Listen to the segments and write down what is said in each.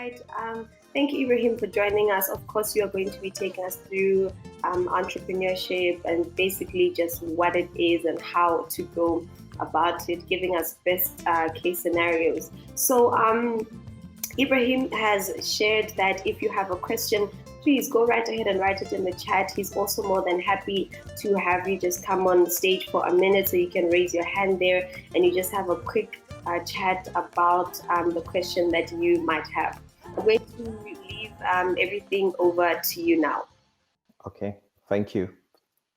right. Thank you, Ibrahim, for joining us. Of course, you are going to be taking us through entrepreneurship and basically just what it is and how to go about it, giving us best case scenarios. So, Ibrahim has shared that if you have a question, please go right ahead and write it in the chat. He's also more than happy to have you just come on stage for a minute, so you can raise your hand there and you just have a quick chat about the question that you might have. I'm going to leave everything over to you now. Okay, thank you.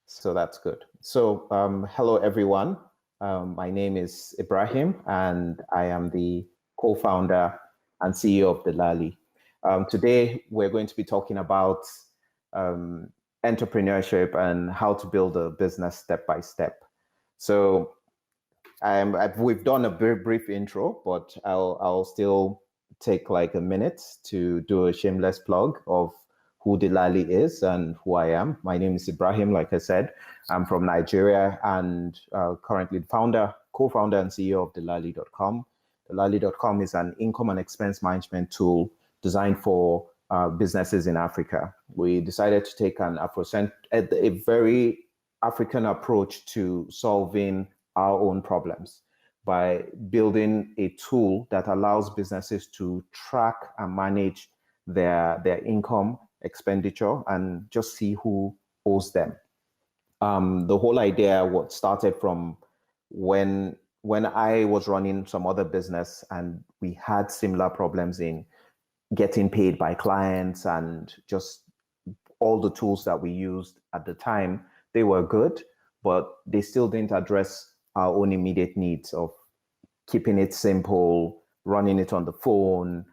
So that's good. So hello, everyone. My name is Ibrahim, and I am the co-founder and CEO of Dillali. Today, we're going to be talking about entrepreneurship and how to build a business step by step. So we've done a very brief intro, but I'll still take like a minute to do a shameless plug of who Dillali is and who I am. My name is Ibrahim, like I said. I'm from Nigeria and currently co-founder and CEO of Dillali.com. Dillali.com is an income and expense management tool designed for businesses in Africa. We decided to take a very African approach to solving our own problems by building a tool that allows businesses to track and manage their income, expenditure, and just see who owes them. The whole idea started from when I was running some other business and we had similar problems in getting paid by clients, and just all the tools that we used at the time, they were good, but they still didn't address our own immediate needs of keeping it simple, running it on the phone,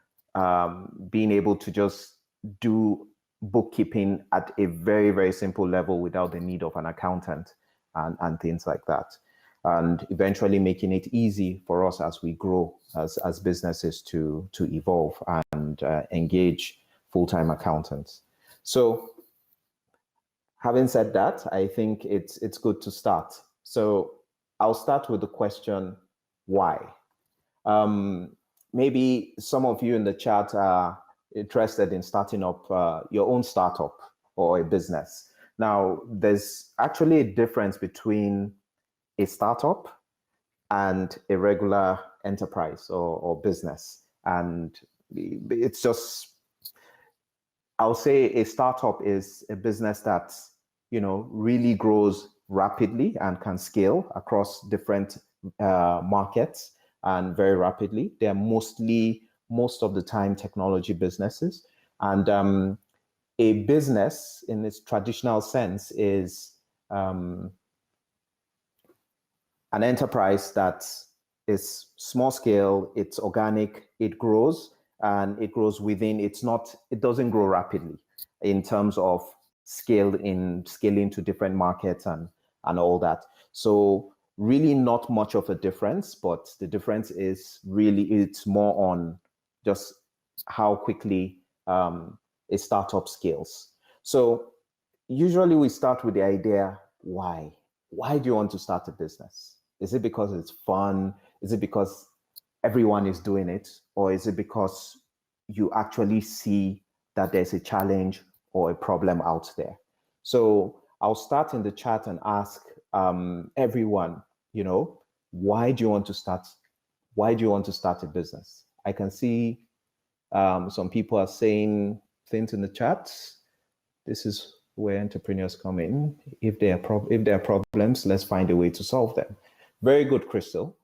being able to just do bookkeeping at a very, very simple level without the need of an accountant and things like that. And eventually making it easy for us as we grow as businesses to evolve and engage full-time accountants. So having said that, I think it's good to start. So I'll start with the question, why? Maybe some of you in the chat are interested in starting up your own startup or a business. Now, there's actually a difference between a startup and a regular enterprise or business. And it's just, I'll say a startup is a business that, really grows rapidly and can scale across different markets and very rapidly. They're most of the time technology businesses. And a business in its traditional sense is an enterprise that is small scale, it's organic, it grows, and it grows within, it doesn't grow rapidly in terms of scaling to different markets and all that. So really not much of a difference, but the difference is really, it's more on just how quickly a startup scales. So usually we start with the idea, why? Why do you want to start a business? Is it because it's fun? Is it because everyone is doing it? Or is it because you actually see that there's a challenge or a problem out there? So I'll start in the chat and ask everyone, why do you want to start a business? I can see some people are saying things in the chat. This is where entrepreneurs come in. If there are problems, let's find a way to solve them. Very good, Crystal.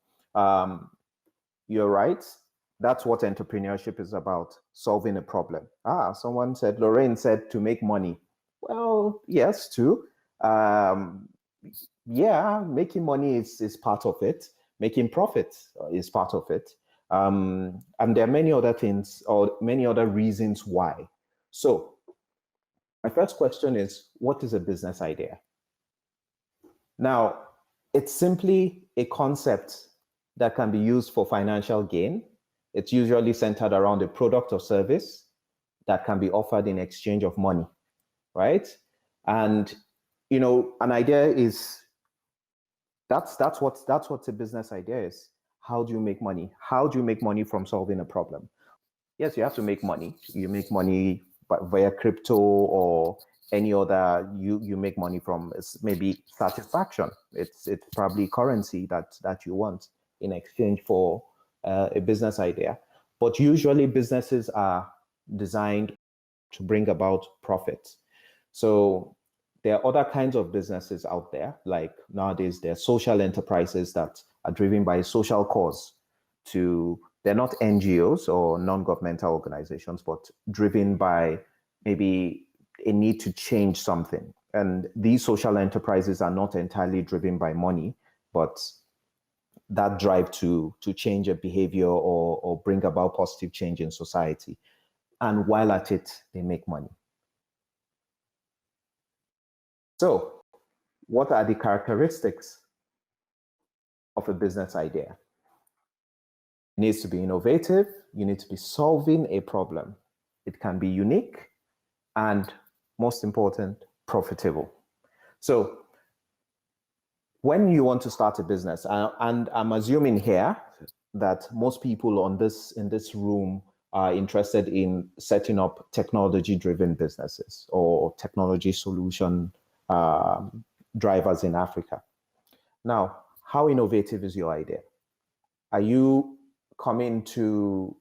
You're right. That's what entrepreneurship is about, solving a problem. Lorraine said to make money. Well, yes, too. Yeah, making money is part of it. Making profit is part of it. And there are many other things or many other reasons why. So my first question is, what is a business idea? Now, it's simply a concept that can be used for financial gain. It's usually centered around a product or service that can be offered in exchange of money, right? And, an idea is, that's what a business idea is. How do you make money? How do you make money from solving a problem? yes, you have to make money. You make money via crypto or any other, you make money from maybe satisfaction. It's probably currency that you want in exchange for a business idea. But usually businesses are designed to bring about profit. So there are other kinds of businesses out there, like nowadays there are social enterprises that are driven by a social cause. They're not NGOs or non-governmental organizations, but driven by maybe a need to change something. And these social enterprises are not entirely driven by money, but that drive to change a behavior or bring about positive change in society. And while at it, they make money. So what are the characteristics of a business idea? It needs to be innovative. You need to be solving a problem. It can be unique and, most important, profitable. So when you want to start a business, and I'm assuming here that most people in this room are interested in setting up technology-driven businesses or technology solution drivers in Africa. Now, how innovative is your idea? Are you coming to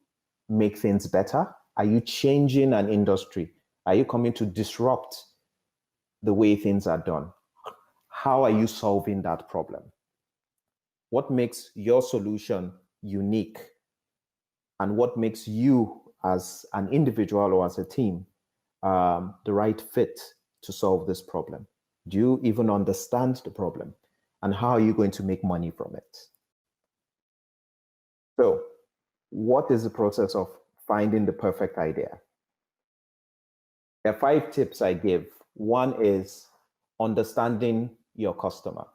make things better? Are you changing an industry? Are you coming to disrupt the way things are done? How are you solving that problem? What makes your solution unique? And what makes you as an individual or as a team the right fit to solve this problem? Do you even understand the problem? And how are you going to make money from it? So what is the process of finding the perfect idea? There are 5 tips I give. One is understanding your customer,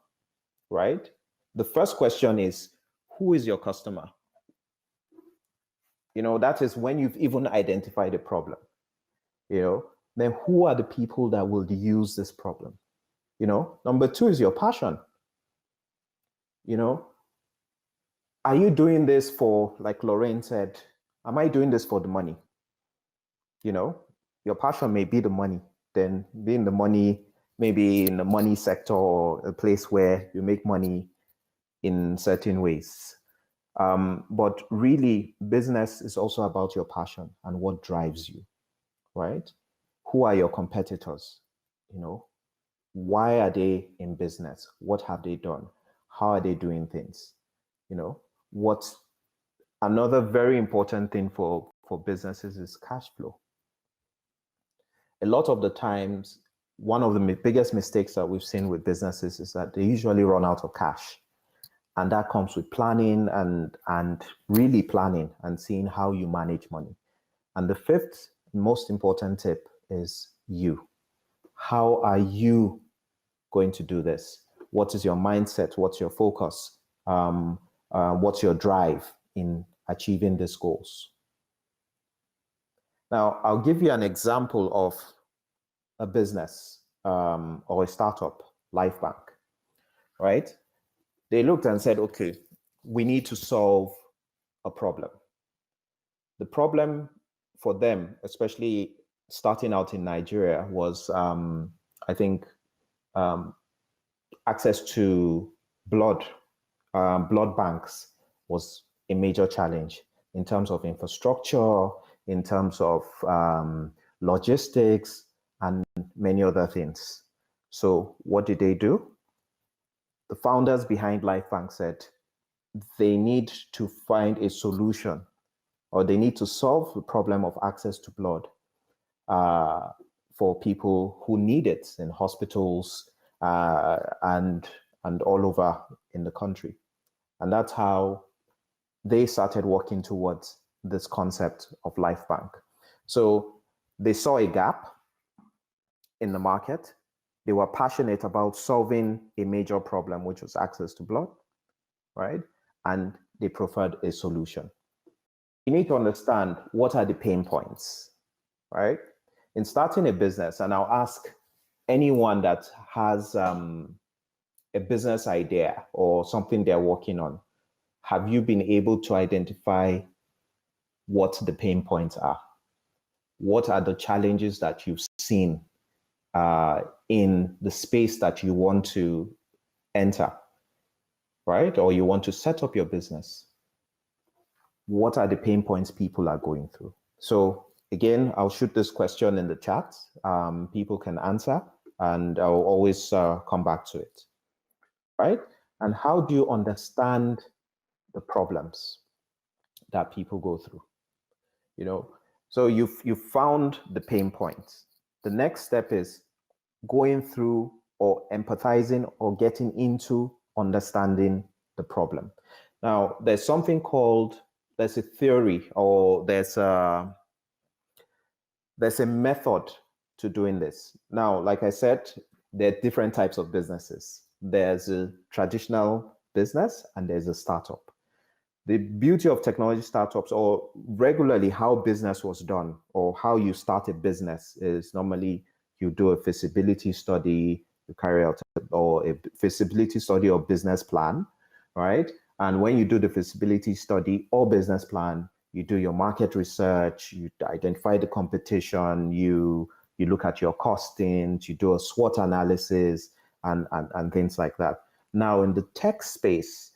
right? The first question is, who is your customer? That is when you've even identified a problem, then who are the people that will use this problem? Number 2 is your passion. Are you doing this for, like Lorraine said, am I doing this for the money? Your passion may be the money, then being the money, maybe in the money sector or a place where you make money in certain ways. But really, business is also about your passion and what drives you, right? Who are your competitors? Why are they in business? What have they done? How are they doing things? What's another very important thing for businesses is cash flow. A lot of the times, one of the biggest mistakes that we've seen with businesses is that they usually run out of cash. And that comes with planning and really planning and seeing how you manage money. And the 5th most important tip is you. How are you going to do this? What is your mindset? What's your focus? What's your drive in achieving these goals? Now, I'll give you an example of a business or a startup, Lifebank, right? They looked and said, okay, we need to solve a problem. The problem for them, especially starting out in Nigeria, was, I think, access to blood banks was a major challenge in terms of infrastructure, in terms of logistics, and many other things. So what did they do? The founders behind Lifebank said they need to find a solution, or they need to solve the problem of access to blood for people who need it in hospitals and all over in the country. And that's how they started working towards this concept of Lifebank. So they saw a gap in the market. They were passionate about solving a major problem, which was access to blood, right? And they preferred a solution. You need to understand what are the pain points, right? In starting a business, and I'll ask anyone that has a business idea or something they're working on, have you been able to identify what the pain points are. What are the challenges that you've seen in the space that you want to enter, right? Or you want to set up your business. What are the pain points people are going through? So again, I'll shoot this question in the chat. People can answer, and I'll always come back to it, right? And how do you understand the problems that people go through? So you've found the pain points. The next step is going through or empathizing or getting into understanding the problem. Now, there's a theory, or there's a method to doing this. Now, like I said, there are different types of businesses. There's a traditional business and there's a startup. The beauty of technology startups, or regularly how business was done, or how you start a business, is normally you do a feasibility study, you carry out or a feasibility study or business plan, right? And when you do the feasibility study or business plan, you do your market research, you identify the competition, you look at your costings, you do a SWOT analysis, and things like that. Now, in the tech space,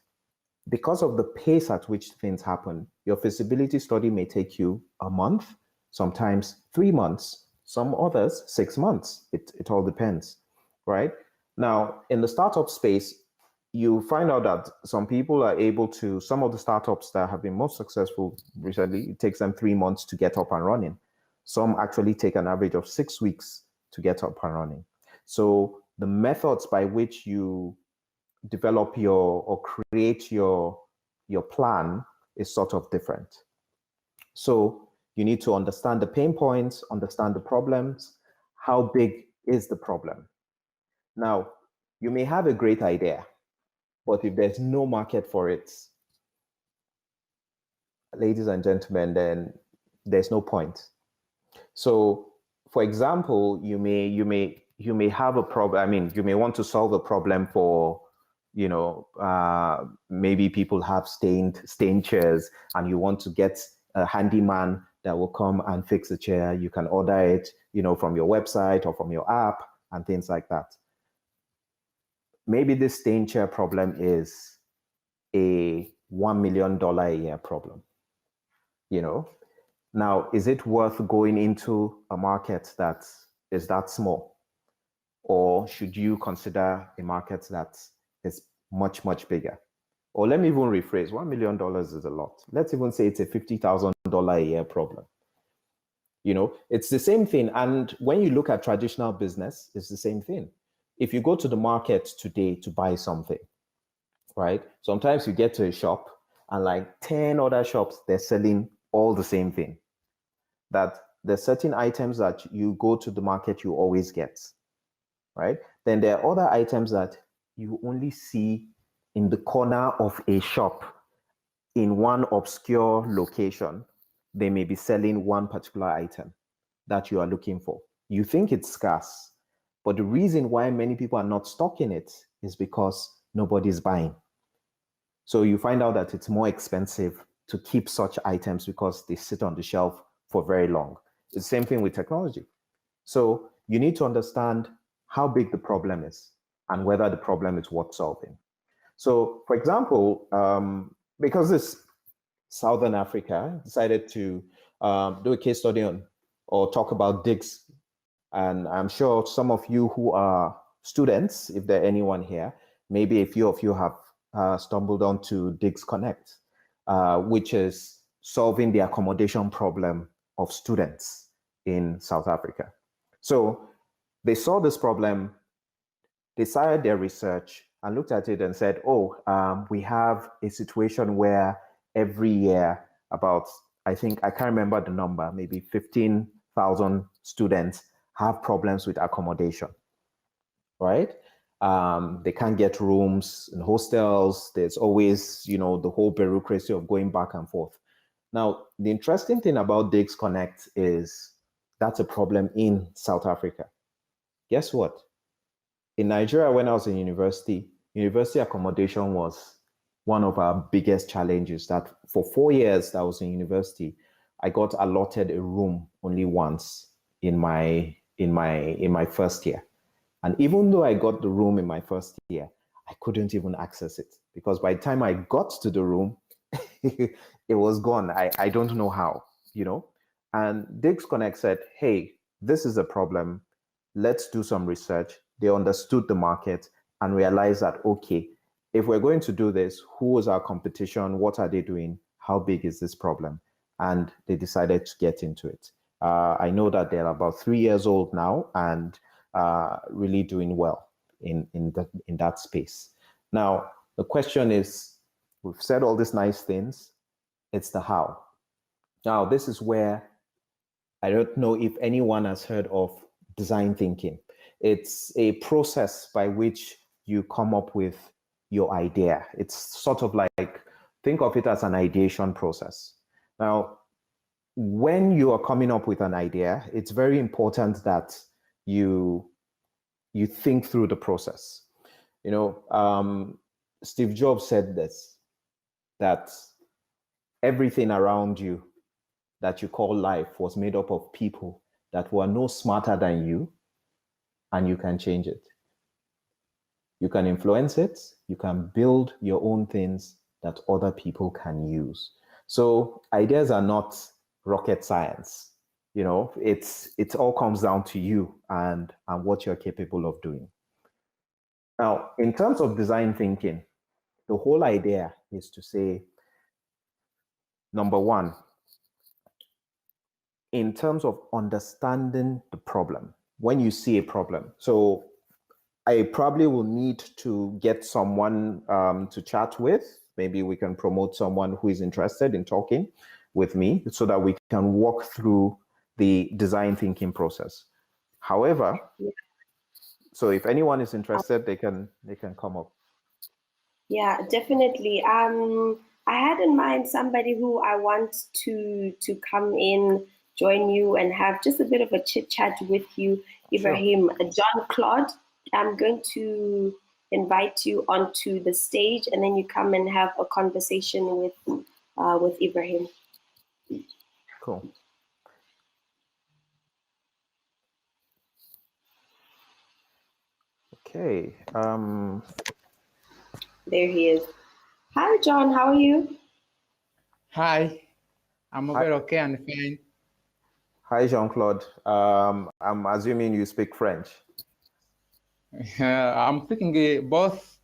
because of the pace at which things happen, your feasibility study may take you a month, sometimes 3 months, some others 6 months. It all depends, right? Now, in the startup space, you find out that some people are able to, some of the startups that have been most successful recently, it takes them 3 months to get up and running. Some actually take an average of 6 weeks to get up and running. So the methods by which you develop or create your plan is sort of different. So you need to understand the pain points, understand the problems. How big is the problem? Now, you may have a great idea, but if there's no market for it, ladies and gentlemen, then there's no point. So, for example, you may have a problem. I mean, you may want to solve a problem for, maybe people have stained chairs, and you want to get a handyman that will come and fix the chair. You can order it, from your website or from your app and things like that. Maybe this stained chair problem is a $1 million a year problem. Now, is it worth going into a market that is that small? Or should you consider a market that is much, much bigger? Or let me even rephrase, $1 million is a lot. Let's even say it's a $50,000 a year problem. It's the same thing. And when you look at traditional business, it's the same thing. If you go to the market today to buy something, right? Sometimes you get to a shop and like 10 other shops, they're selling all the same thing. That there's certain items that you go to the market, you always get, right? Then there are other items that you only see in the corner of a shop in one obscure location. They may be selling one particular item that you are looking for. You think it's scarce, but the reason why many people are not stocking it is because nobody's buying. So you find out that it's more expensive to keep such items because they sit on the shelf for very long. It's the same thing with technology. So you need to understand how big the problem is and whether the problem is worth solving. So, for example, because this Southern Africa decided to do a case study on or talk about digs, and I'm sure some of you who are students, if there anyone here, maybe a few of you have stumbled onto Digs Connect, which is solving the accommodation problem of students in South Africa. So they saw this problem, they started their research and looked at it and said, we have a situation where every year about, I can't remember the number, maybe 15,000 students have problems with accommodation, right? They can't get rooms in hostels. There's always, the whole bureaucracy of going back and forth. Now, the interesting thing about Digs Connect is that's a problem in South Africa. Guess what? In Nigeria, when I was in university accommodation was one of our biggest challenges. That for 4 years that I was in university, I got allotted a room only once in my first year. And even though I got the room in my first year, I couldn't even access it because by the time I got to the room, it was gone. I don't know how, you know. And Digs Connect said, hey, this is a problem. Let's do some research. They understood the market and realized that, okay, if we're going to do this, who is our competition? What are they doing? How big is this problem? And they decided to get into it. I know that they're about 3 years old now and really doing well in that space. Now, the question is, we've said all these nice things, it's the how. Now, this is where I don't know if anyone has heard of design thinking. It's a process by which you come up with your idea. It's sort of like, think of it as an ideation process. Now, when you are coming up with an idea, it's very important that you think through the process. You know, Steve Jobs said this, that everything around you that you call life was made up of people that were no smarter than you, and you can change it. You can influence it. You can build your own things that other people can use. So ideas are not rocket science. You know, it all comes down to you and what you're capable of doing. Now, in terms of design thinking, the whole idea is to say, number one, in terms of understanding the problem, when you see a problem. So I probably will need to get someone to chat with. Maybe we can promote someone who is interested in talking with me so that we can walk through the design thinking process. However, so if anyone is interested, they can come up. Yeah, definitely. I had in mind somebody who I want to come in, join you, and have just a bit of a chit chat with you, Ibrahim. Sure. John Claude, I'm going to invite you onto the stage, and then you come and have a conversation with Ibrahim. Cool. Okay. There he is. Hi, John. How are you? Hi. I'm very okay and fine. Hi, Jean-Claude. I'm assuming you speak French. I'm speaking both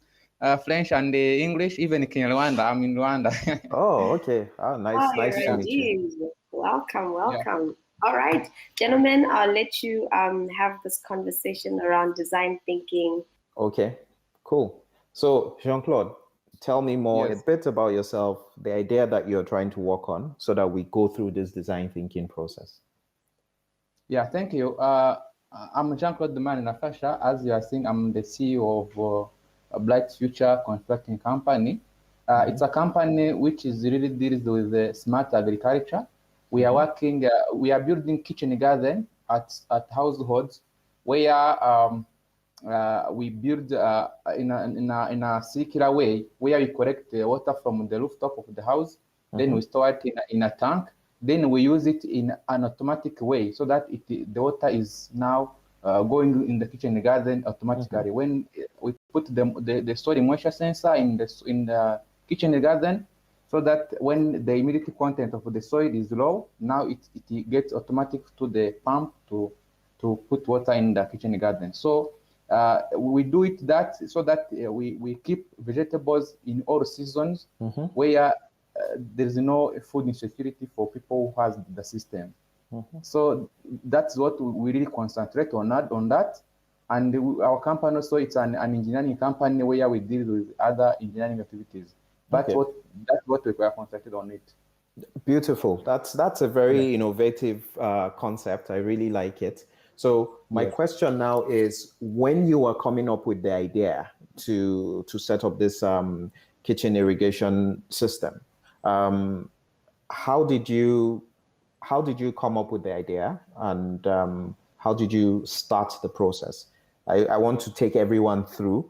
French and English, even in Rwanda. I'm in Rwanda. Oh, okay. Oh, nice. Oh, nice to meet you. Welcome. Yeah. All right, gentlemen, I'll let you have this conversation around design thinking. Okay, cool. So, Jean-Claude, tell me more a bit about yourself, the idea that you're trying to work on, so that we go through this design thinking process. Yeah, thank you. I'm Jean-Claude Dillali. As you are seeing, I'm the CEO of a Bright Future Constructing Company. It's a company which is really deals with smart agriculture. We are working, we are building kitchen garden at households where we build in a circular way where we collect the water from the rooftop of the house, then we store it in a tank, then we use it in an automatic way so that the water is now going in the kitchen garden automatically. When we put the soil moisture sensor in the kitchen garden, so that when the humidity content of the soil is low, now it gets automatic to the pump to put water in the kitchen garden. So we do it that so that we keep vegetables in all seasons where there's no food insecurity for people who has the system. So that's what we really concentrate on that. And our company also, it's an engineering company where we deal with other engineering activities. That's what we are concentrated on it. Beautiful. That's a very innovative concept. I really like it. So my question now is, when you are coming up with the idea to set up this kitchen irrigation system, how did you come up with the idea, and how did you start the process? I want to take everyone through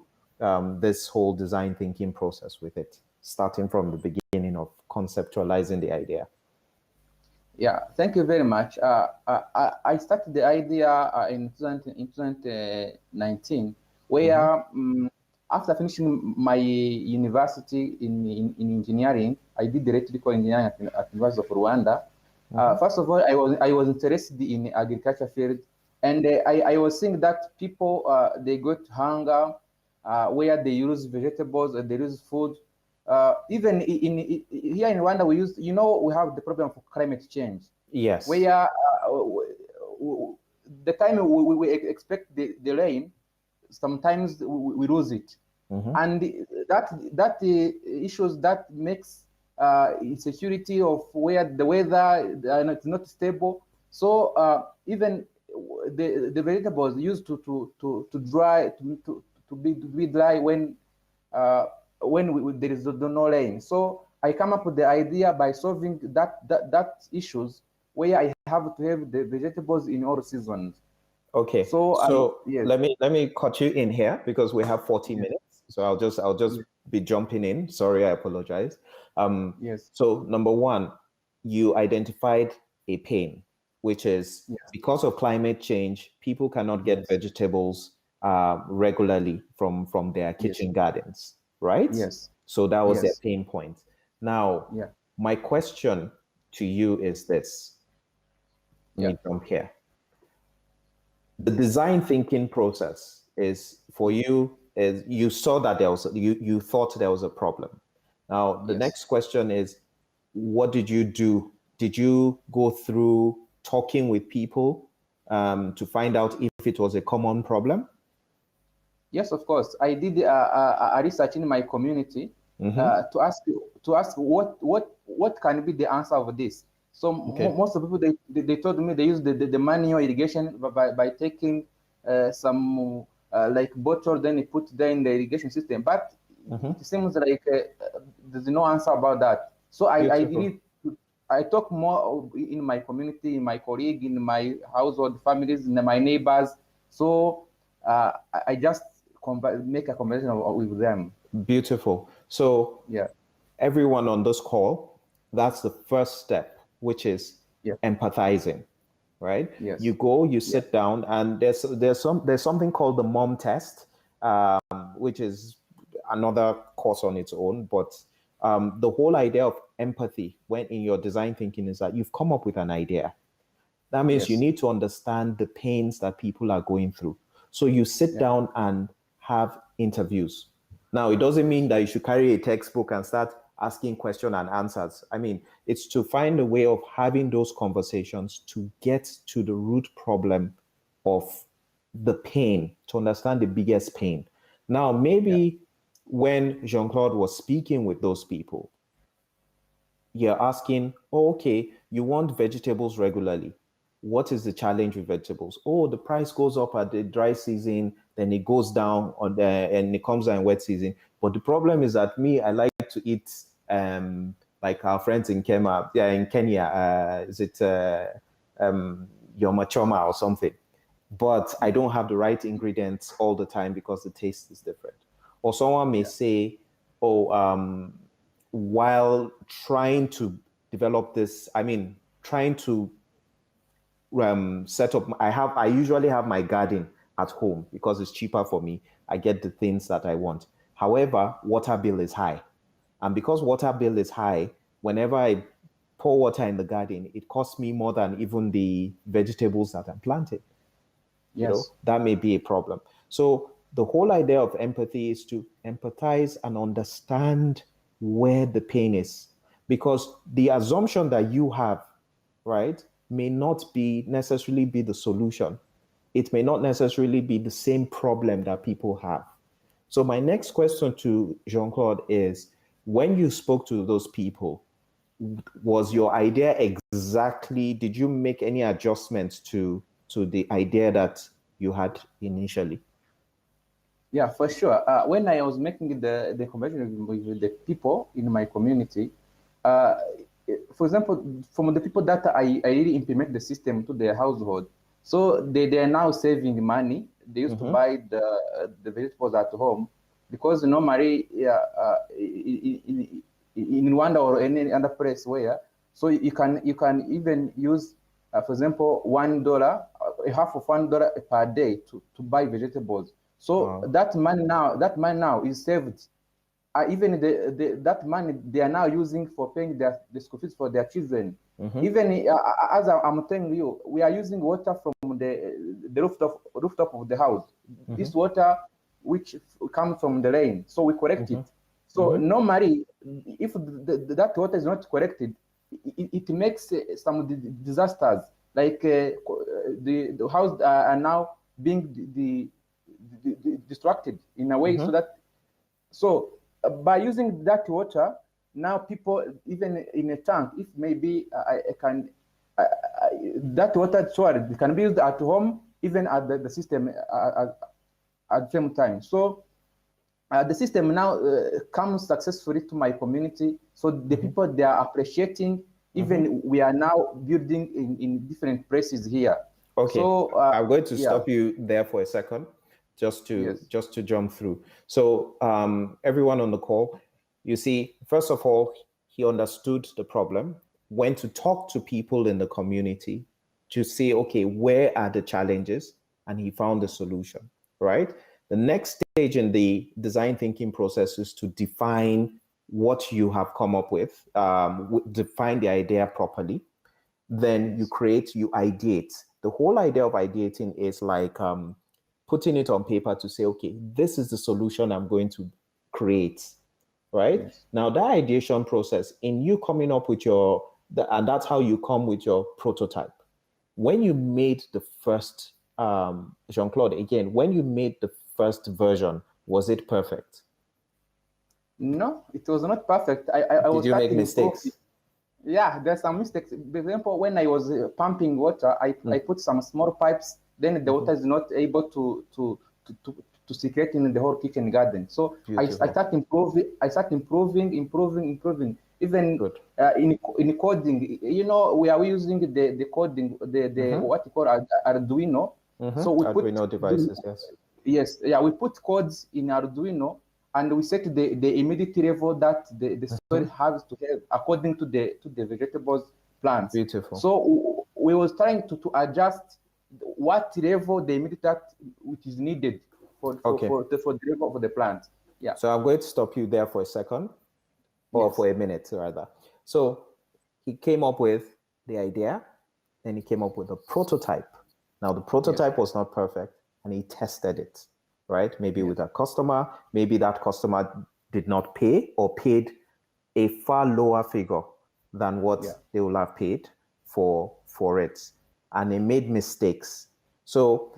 this whole design thinking process with it, starting from the beginning of conceptualizing the idea. Yeah, thank you very much. I started the idea in 2019, where after finishing my university in engineering, I did electrical engineering at University of Rwanda. First of all, I was interested in agriculture field, and I was seeing that people they got hunger where they use vegetables and they use food. Even here in Rwanda, we use, we have the problem of climate change. Yes. Where the time we expect the rain, sometimes we lose it. And that issues that makes insecurity of where the weather it's not stable. So even the vegetables used to dry to be dry when there is no rain. So I come up with the idea by solving that issues where I have to have the vegetables in all seasons. Okay. So yes. let me cut you in here because we have 40 minutes. So I'll just be jumping in. Sorry, I apologize. Yes. So number one, you identified a pain, which is because of climate change, people cannot get vegetables regularly from their kitchen gardens, right? Yes. So that was their pain point. Now, my question to you is this. Let me jump here. The design thinking process is for you is you saw that there was you thought there was a problem. Now the next question is, what did you do? Did you go through talking with people to find out if it was a common problem? Yes, of course. I did a research in my community to ask what can be the answer of this. So most of the people they told me they use the manual irrigation by taking some like bottle, then they put there in the irrigation system. But it seems like there's no answer about that. So I talk more in my community, in my colleague, in my household, families, in my neighbors. So I just make a conversation with them. Beautiful. So everyone on this call, that's the first step, which is empathizing, right? Yes. You go, you sit down, and there's something called the MOM test, which is another course on its own. But the whole idea of empathy when in your design thinking is that you've come up with an idea. That means you need to understand the pains that people are going through. So you sit down and have interviews. Now, it doesn't mean that you should carry a textbook and start asking questions and answers. I mean, it's to find a way of having those conversations to get to the root problem of the pain, to understand the biggest pain. Now, maybe when Jean-Claude was speaking with those people, you're asking, oh, okay, you want vegetables regularly. What is the challenge with vegetables? Oh, the price goes up at the dry season, then it goes down and it comes down in wet season. But the problem is that I like to eat like our friends in Kenya, is it Yoma Choma or something? But I don't have the right ingredients all the time because the taste is different. Or someone may say, oh, while trying to develop this, trying to set up, I usually have my garden at home because it's cheaper for me. I get the things that I want. However, water bill is high. And because water bill is high, whenever I pour water in the garden, it costs me more than even the vegetables that I'm planting. You know, that may be a problem. So the whole idea of empathy is to empathize and understand where the pain is. Because the assumption that you have, right, may not necessarily be the solution. It may not necessarily be the same problem that people have. So my next question to Jean-Claude is, when you spoke to those people, was your idea exactly, did you make any adjustments to the idea that you had initially? Yeah, for sure. When I was making the conversation with the people in my community, for example, from the people that I really implement the system to their household, so they are now saving money. They used to buy the vegetables at home because normally in Rwanda or any other place where So you can even use, for example, $1, half of $1 per day to buy vegetables. So that money now is saved. Even that money they are now using for paying the school fees for their children. Even as I'm telling you, we are using water from the rooftop of the house. This water which comes from the rain, so we collect it. So normally, if that water is not collected, it makes some disasters, like the house are now being distracted in a way, so by using that water, now people, even in a tank, if maybe that water stored, it can be used at home, even at the system at the same time. So the system now comes successfully to my community. So the people, they are appreciating, even we are now building in different places here. Okay, so I'm going to stop you there for a second, just to jump through. So everyone on the call, you see, first of all, he understood the problem, went to talk to people in the community to say, okay, where are the challenges? And he found the solution, right? The next stage in the design thinking process is to define what you have come up with, define the idea properly. Then you ideate. The whole idea of ideating is like putting it on paper to say, okay, this is the solution I'm going to create, right? Now that ideation process, in you coming up with and that's how you come with your prototype. When you made the first, Jean-Claude, again, when you made the first version, was it perfect? No, it was not perfect. Did you make mistakes? Yeah, there's some mistakes. For example, when I was pumping water, I put some small pipes. Then the water is not able to circulate in the whole kitchen garden. So I start improving. Even in coding, you know, we are using the coding, what you call Arduino. So we Arduino devices, yes, we put codes in Arduino, and we set the immediate level that the soil has to have according to the vegetables plants. Beautiful. So we was trying to adjust what level the immediate which is needed for the level of the plant. Yeah. So I'm going to stop you there for a second, or for a minute rather. So he came up with the idea, then he came up with a prototype. Now the prototype was not perfect, and he tested it, right? Maybe with a customer, maybe that customer did not pay or paid a far lower figure than what they will have paid for it. And he made mistakes. So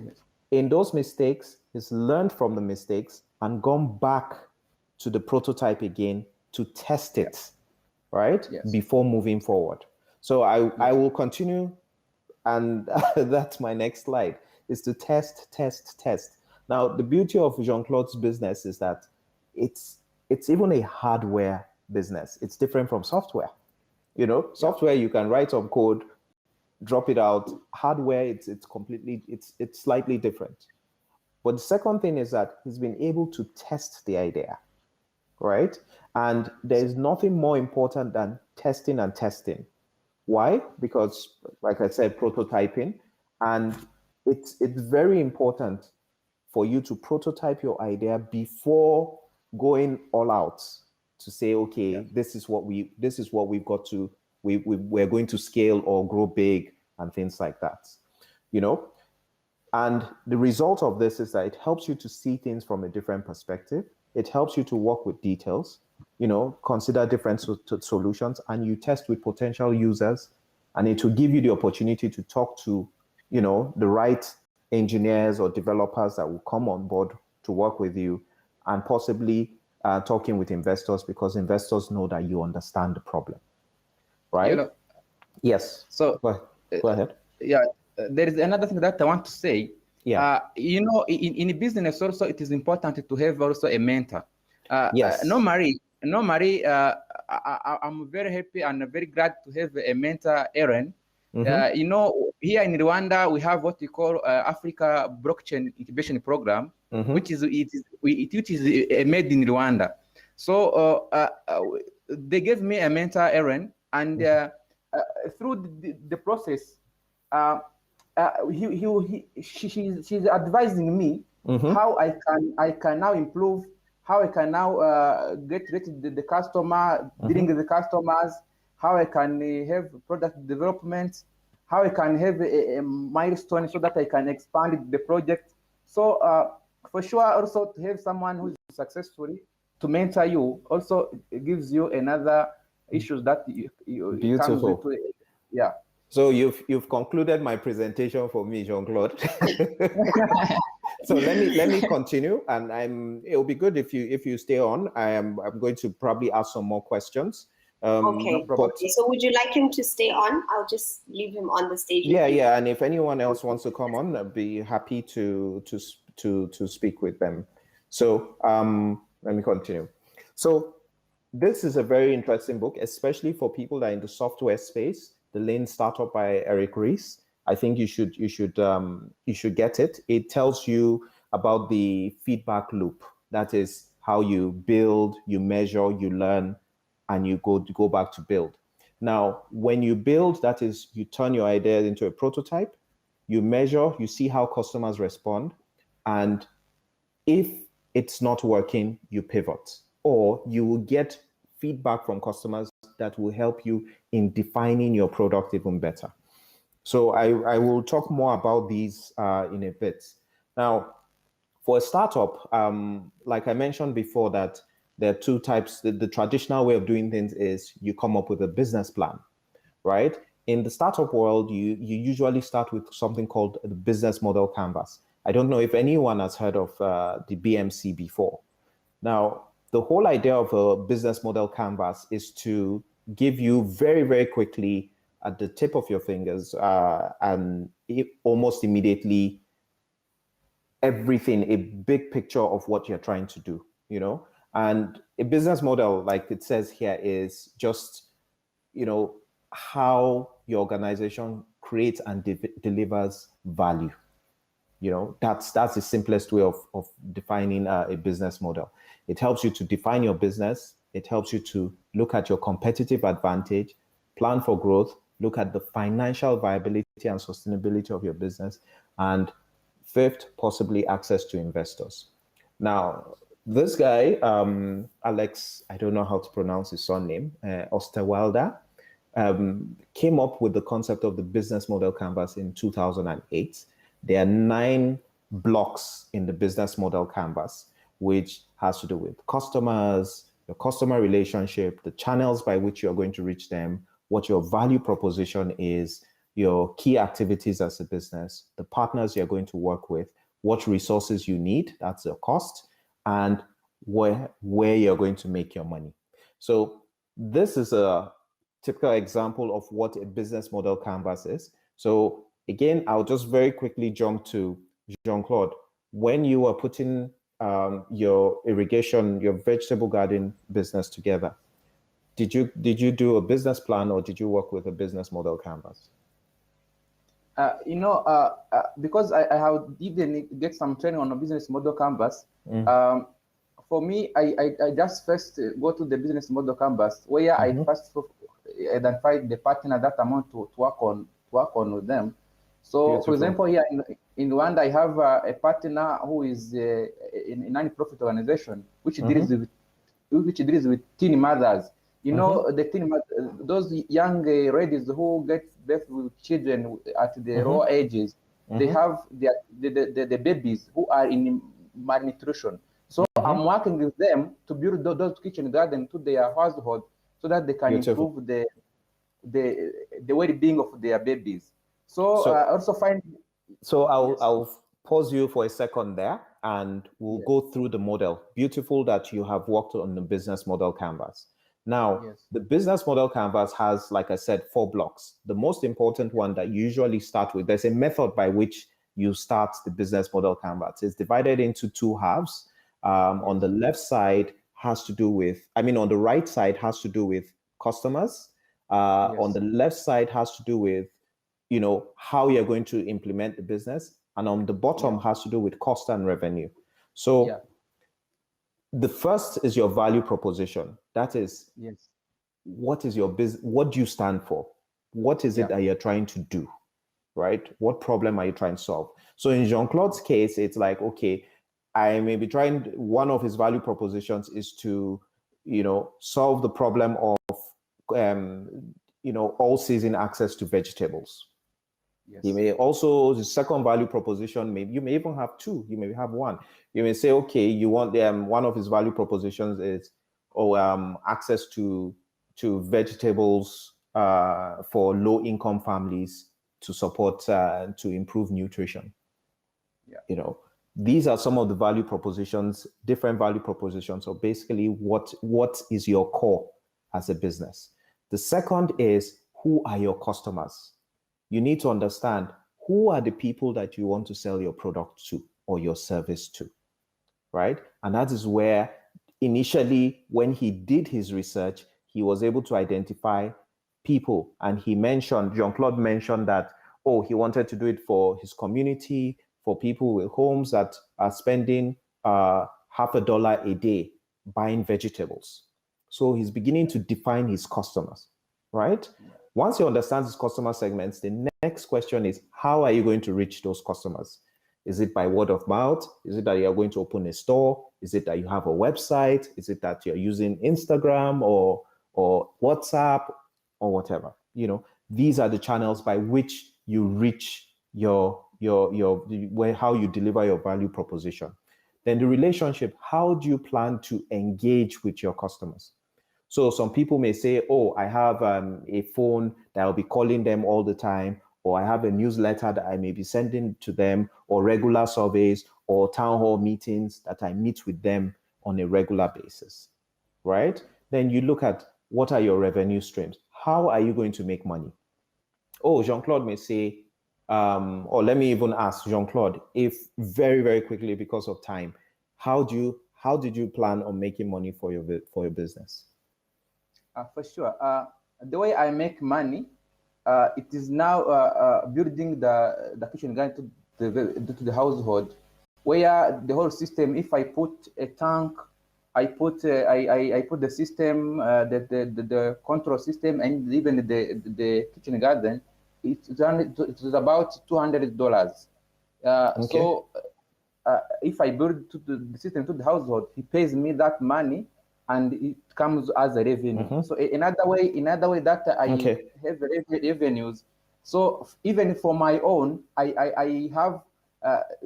in those mistakes, he's learned from the mistakes and gone back to the prototype again to test it, right? Before moving forward. So I will continue, and that's my next slide, is to test. Now, the beauty of Jean-Claude's business is that it's even a hardware business. It's different from software. You know, software, you can write some code, drop it out. Hardware, it's slightly different. But the second thing is that he's been able to test the idea, right? And there's nothing more important than testing and testing. Why? Because, like I said, prototyping, and it's very important for you to prototype your idea before going all out to say, okay, this is what we've got to, we're going to scale or grow big and things like that, you know? And the result of this is that it helps you to see things from a different perspective. It helps you to work with details, you know, consider different solutions, and you test with potential users, and it will give you the opportunity to talk to, you know, the right engineers or developers that will come on board to work with you, and possibly talking with investors, because investors know that you understand the problem, right? You know, yes. So go ahead. Yeah, there is another thing that I want to say. Yeah. You know, in business also, it is important to have also a mentor. Yes. Normally, I'm very happy and very glad to have a mentor, Aaron. You know, here in Rwanda, we have what we call Africa Blockchain Incubation Program, which is made in Rwanda. So they gave me a mentor, Aaron, and through the process, she's advising me how I can now improve, how I can now get reach the customer, dealing with the customers, how I can have product development, how I can have a milestone so that I can expand the project. So for sure, also to have someone who's successful to mentor you also gives you another issues that you Beautiful. comes into, yeah. So you've concluded my presentation for me, Jean-Claude. So let me continue, and it'll be good if you stay on. I'm going to probably ask some more questions. Okay. Okay. So would you like him to stay on? I'll just leave him on the stage. Yeah. And if anyone else wants to come on, I'd be happy to speak with them. So let me continue. So this is a very interesting book, especially for people that are in the software space. The Lean Startup by Eric Ries. I think you should get it. It tells you about the feedback loop. That is how you build, you measure, you learn, and you go back to build. Now, when you build, that is, you turn your idea into a prototype, you measure, you see how customers respond, and if it's not working, you pivot, or you will get feedback from customers that will help you in defining your product even better. So I will talk more about these in a bit. Now, for a startup, like I mentioned before, that there are two types. The traditional way of doing things is you come up with a business plan, right? In the startup world, you usually start with something called the business model canvas. I don't know if anyone has heard of the BMC before. Now, the whole idea of a business model canvas is to give you very, very quickly at the tip of your fingers and almost immediately everything, a big picture of what you're trying to do, you know? And a business model, like it says here, is just, you know, how your organization creates and delivers value. You know, that's the simplest way of defining a business model. It helps you to define your business. It helps you to look at your competitive advantage, plan for growth, look at the financial viability and sustainability of your business, and fifth, possibly access to investors. Now, this guy, Alex, I don't know how to pronounce his surname, Osterwalder, came up with the concept of the business model canvas in 2008. There are 9 blocks in the business model canvas, which has to do with customers, your customer relationship, the channels by which you're going to reach them, what your value proposition is, your key activities as a business, the partners you're going to work with, what resources you need, that's the cost, and where you're going to make your money. So this is a typical example of what a business model canvas is. So again, I'll just very quickly jump to Jean-Claude. When you were putting your irrigation, your vegetable garden business together, did you do a business plan or did you work with a business model canvas? Because I have even get some training on a business model canvas. For me, I just first go to the business model canvas where I first identify the partner that I want to work on with them. So, beautiful. For example, here in Rwanda, I have a partner who is in a non-profit organization which deals with teen mothers. You know, the teen those young ladies who get birth with children at the raw ages, they have the babies who are in malnutrition. So I'm working with them to build those kitchen gardens to their household so that they can improve the well-being of their babies. So I also find. So I'll pause you for a second there, and we'll go through the model. Beautiful that you have worked on the business model canvas. Now, the business model canvas has, like I said, 4 blocks. The most important one that you usually start with, there's a method by which you start the business model canvas. It's divided into 2 halves. On the left side has to do with, on the right side has to do with customers. On the left side has to do with, how you're going to implement the business. And on the bottom has to do with cost and revenue. So the first is your value proposition. That is, what is your business? What do you stand for? what is it that you're trying to do, right? What problem are you trying to solve? So in Jean-Claude's case, it's like, okay, I may be trying, one of his value propositions is to, solve the problem of, all season access to vegetables. Yes. He may also, the second value proposition, maybe you may even have two, you may have one. You may say, okay, you want one of his value propositions is access to vegetables for low-income families to support, to improve nutrition. Yeah. These are some of the value propositions, different value propositions. So basically, what is your core as a business? The second is, who are your customers? You need to understand who are the people that you want to sell your product to or your service to, right? And that is where initially, when he did his research, he was able to identify people. And Jean-Claude mentioned that, he wanted to do it for his community, for people with homes that are spending $50 a day buying vegetables. So he's beginning to define his customers, right? Once he understands his customer segments, the next question is, how are you going to reach those customers? Is it by word of mouth? Is it that you're going to open a store? Is it that you have a website? Is it that you're using Instagram or WhatsApp or whatever? These are the channels by which you reach how you deliver your value proposition. Then the relationship, how do you plan to engage with your customers? So some people may say, I have a phone that I'll be calling them all the time, or I have a newsletter that I may be sending to them, or regular surveys or town hall meetings that I meet with them on a regular basis, right? Then you look at, what are your revenue streams? How are you going to make money? Jean-Claude may say, or let me even ask Jean-Claude, if very, very quickly because of time, how did you plan on making money for your business? For sure. The way I make money, it is now building the kitchen garden to the household, where the whole system, if I put a tank, I put the system, the control system, and even the kitchen garden, it is about $200. Okay. So if I build the system to the household, he pays me that money, and it comes as a revenue. Mm-hmm. So another way that I have revenues. So even for my own, I have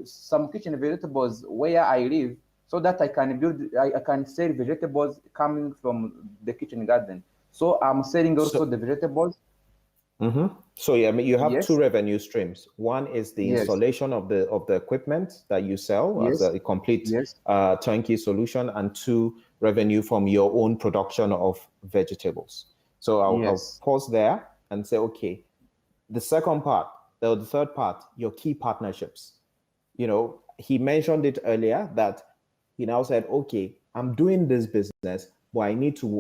some kitchen vegetables where I live, so that I can sell vegetables coming from the kitchen garden. So I'm selling also the vegetables. Mm-hmm. So you have two revenue streams. One is the installation of the equipment that you sell as a complete turnkey solution, and two, revenue from your own production of vegetables. So I'll pause there and say, okay, the second part, the third part, your key partnerships. He mentioned it earlier that he now said, okay, I'm doing this business, but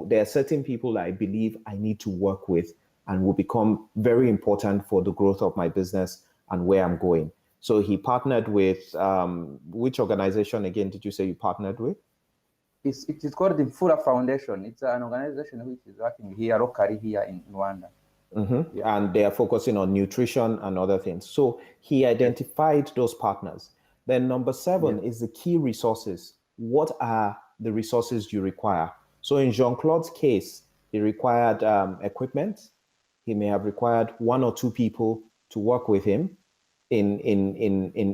there are certain people I believe I need to work with and will become very important for the growth of my business and where I'm going. So he partnered with, which organization again did you say you partnered with? It is called the Fura Foundation. It's an organization which is working here locally here in Rwanda. Mm-hmm. Yeah. And they are focusing on nutrition and other things. So he identified those partners. Then number 7 is the key resources. What are the resources you require? So in Jean-Claude's case, he required equipment. He may have required 1 or 2 people to work with him in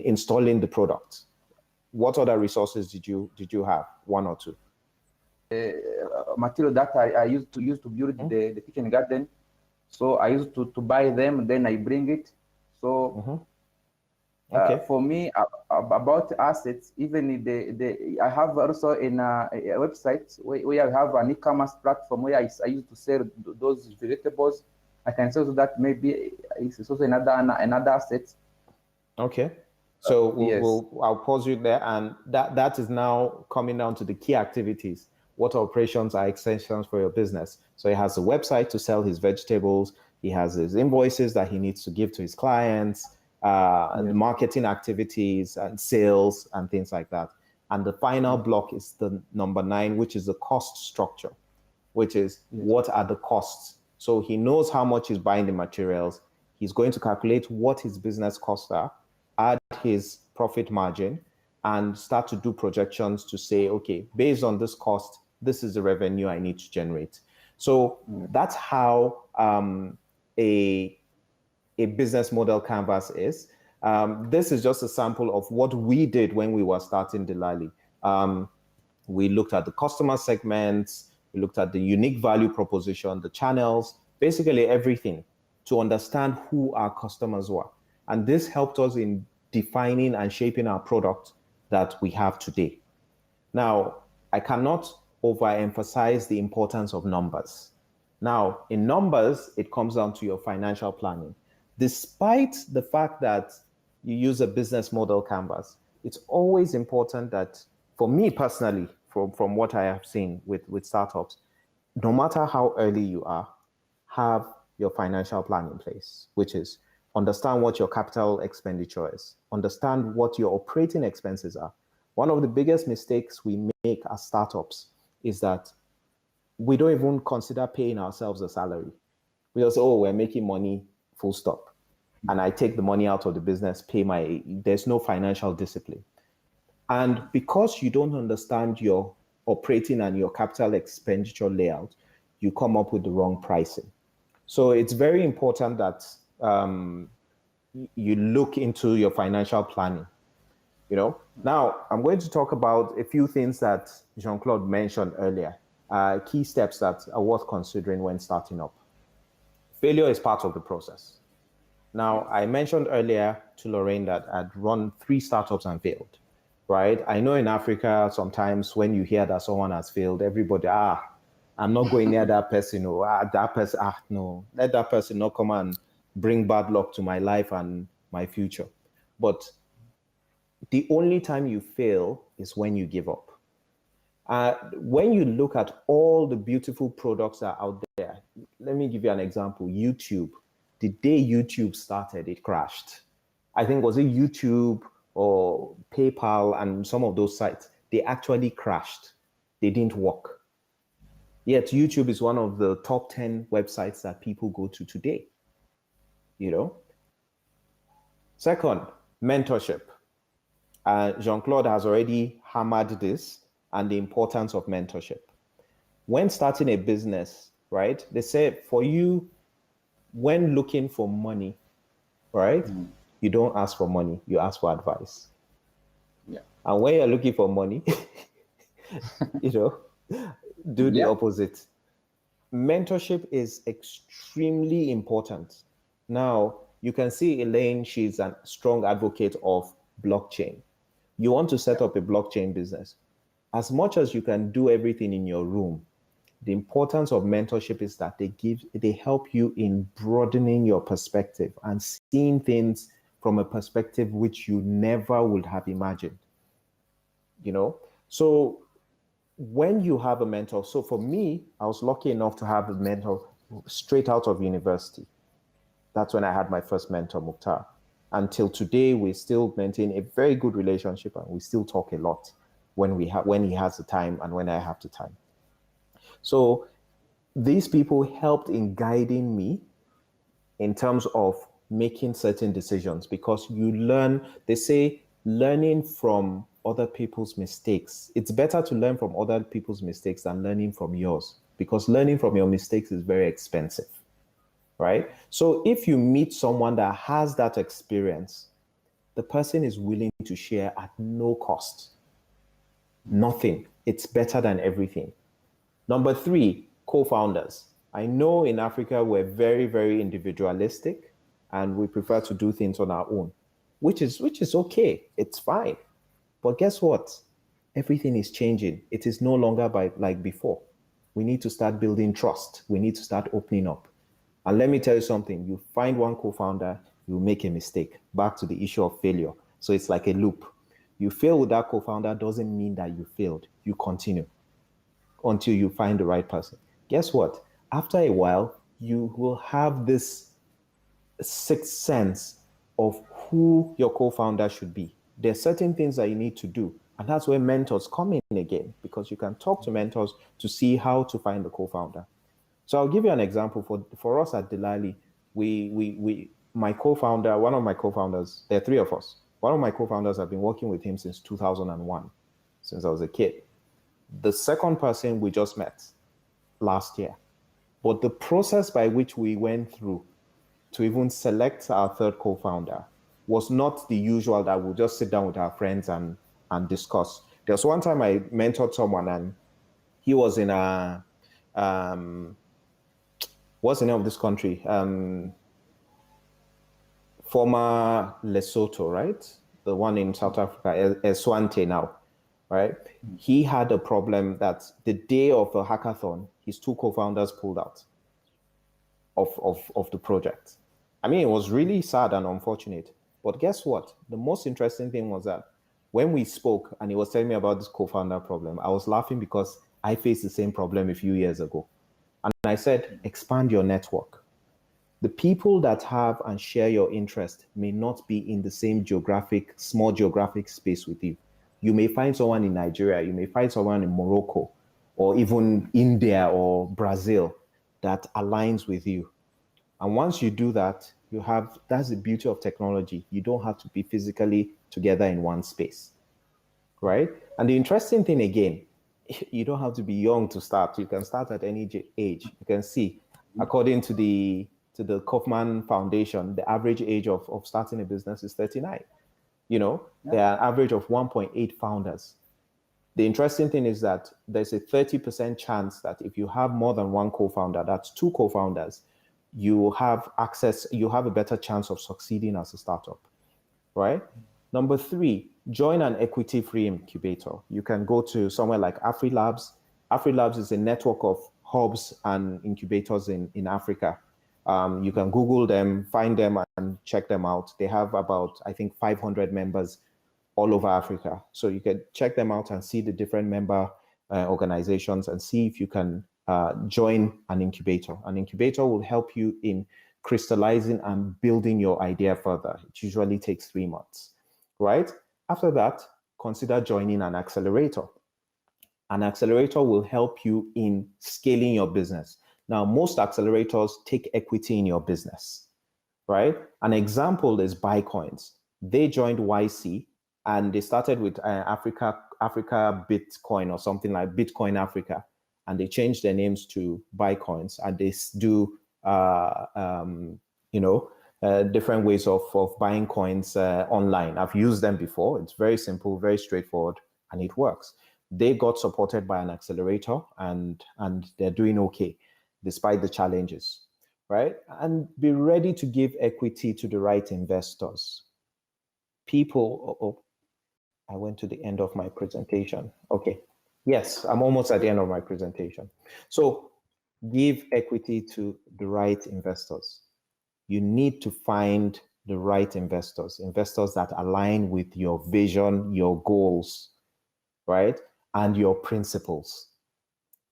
installing the product. What other resources did you have? 1 or 2? Material that I used to build the kitchen garden. So I used to buy them, then I bring it. So for me, about assets, even I have also a website where I have an e-commerce platform where I used to sell those vegetables. I can sell that. Maybe it's also another asset. Okay. So I'll pause you there, and that is now coming down to the key activities. What operations are extensions for your business? So he has a website to sell his vegetables. He has his invoices that he needs to give to his clients, marketing activities and sales and things like that. And the final block is the number 9, which is the cost structure, which is what are the costs So he knows how much he's buying the materials. He's going to calculate what his business costs are, add his profit margin, and start to do projections to say, okay, based on this cost, this is the revenue I need to generate. So that's how a business model canvas is. This is just a sample of what we did when we were starting Dillali. We looked at the customer segments, we looked at the unique value proposition, the channels, basically everything to understand who our customers were. And this helped us in defining and shaping our product that we have today. Now, I cannot overemphasize the importance of numbers. Now, in numbers, it comes down to your financial planning. Despite the fact that you use a business model canvas, it's always important that, for me personally, from what I have seen with startups, no matter how early you are, have your financial plan in place, which is understand what your capital expenditure is, understand what your operating expenses are. One of the biggest mistakes we make as startups is that we don't even consider paying ourselves a salary. We just, oh, we're making money, full stop. And I take the money out of the business, there's no financial discipline. And because you don't understand your operating and your capital expenditure layout, you come up with the wrong pricing. So it's very important that you look into your financial planning. Now I'm going to talk about a few things that Jean-Claude mentioned earlier, key steps that are worth considering when starting up. Failure is part of the process. Now, I mentioned earlier to Lorraine that I'd run 3 startups and failed, right? I know in Africa, sometimes when you hear that someone has failed, everybody, I'm not going near that person, or that person, no, let that person not come and bring bad luck to my life and my future. But the only time you fail is when you give up. When you look at all the beautiful products that are out there, let me give you an example. YouTube. The day YouTube started, it crashed. I think, was it YouTube or PayPal and some of those sites? They actually crashed. They didn't work. Yet YouTube is one of the top 10 websites that people go to today. Second, mentorship. Jean-Claude has already hammered this and the importance of mentorship. When starting a business, right, they say for you, when looking for money, right, you don't ask for money, you ask for advice. Yeah. And when you're looking for money, do the opposite. Mentorship is extremely important. Now, you can see Elaine, she's a strong advocate of blockchain. You want to set up a blockchain business. As much as you can do everything in your room, the importance of mentorship is that they help you in broadening your perspective and seeing things from a perspective which you never would have imagined. So when you have a mentor, so for me, I was lucky enough to have a mentor straight out of university. That's when I had my first mentor, Mukhtar. Until today, we still maintain a very good relationship and we still talk a lot when he has the time and when I have the time. So these people helped in guiding me in terms of making certain decisions, because you learn, they say, learning from other people's mistakes. It's better to learn from other people's mistakes than learning from yours, because learning from your mistakes is very expensive, right? So if you meet someone that has that experience, the person is willing to share at no cost. Nothing. It's better than everything. Number 3, co-founders. I know in Africa, we're very, very individualistic and we prefer to do things on our own, which is okay. It's fine. But guess what? Everything is changing. It is no longer like before. We need to start building trust. We need to start opening up. And let me tell you something. You find one co-founder, you make a mistake. Back to the issue of failure. So it's like a loop. You fail with that co-founder doesn't mean that you failed. You continue until you find the right person. Guess what? After a while, you will have this sixth sense of who your co-founder should be. There are certain things that you need to do. And that's where mentors come in again, because you can talk to mentors to see how to find the co-founder. So I'll give you an example. For us at Dillali, my co-founder, one of my co-founders, there are three of us. One of my co-founders, I've been working with him since 2001, since I was a kid. The second person we just met last year. But the process by which we went through to even select our third co-founder was not the usual that we'll just sit down with our friends and discuss. There was one time I mentored someone and he was in a, what's the name of this country? Former Lesotho, right? The one in South Africa, Eswante now, right? He had a problem that the day of the hackathon, his two co-founders pulled out of the project. I mean, it was really sad and unfortunate. But guess what? The most interesting thing was that when we spoke and he was telling me about this co-founder problem, I was laughing because I faced the same problem a few years ago. And I said, expand your network. The people that have and share your interest may not be in the same small geographic space with you. You may find someone in Nigeria, you may find someone in Morocco, or even India or Brazil that aligns with you. And once you do that, that's the beauty of technology. You don't have to be physically together in one space, right? And the interesting thing again, you don't have to be young to start. You can start at any age. You can see, according to the Kaufman Foundation, the average age of starting a business is 39. There are an average of 1.8 founders. The interesting thing is that there's a 30% chance that if you have more than one co-founder, that's two co-founders, you have a better chance of succeeding as a startup, right? Number 3, join an equity-free incubator. You can go to somewhere like AfriLabs. AfriLabs is a network of hubs and incubators in Africa. You can Google them, find them, and check them out. They have about, I think, 500 members all over Africa. So you can check them out and see the different member organizations and see if you can join an incubator. An incubator will help you in crystallizing and building your idea further. It usually takes 3 months, right? After that, consider joining an accelerator. An accelerator will help you in scaling your business. Now, most accelerators take equity in your business, right? An example is Bitcoins. They joined YC and they started with Africa Bitcoin or something like Bitcoin Africa, and they changed their names to Bitcoins, and they do different ways of buying coins online. I've used them before. It's very simple, very straightforward, and it works. They got supported by an accelerator, and they're doing okay despite the challenges, right? And be ready to give equity to the right investors. I went to the end of my presentation. Okay. Yes, I'm almost at the end of my presentation. So give equity to the right investors. You need to find the right investors that align with your vision, your goals, right? And your principles.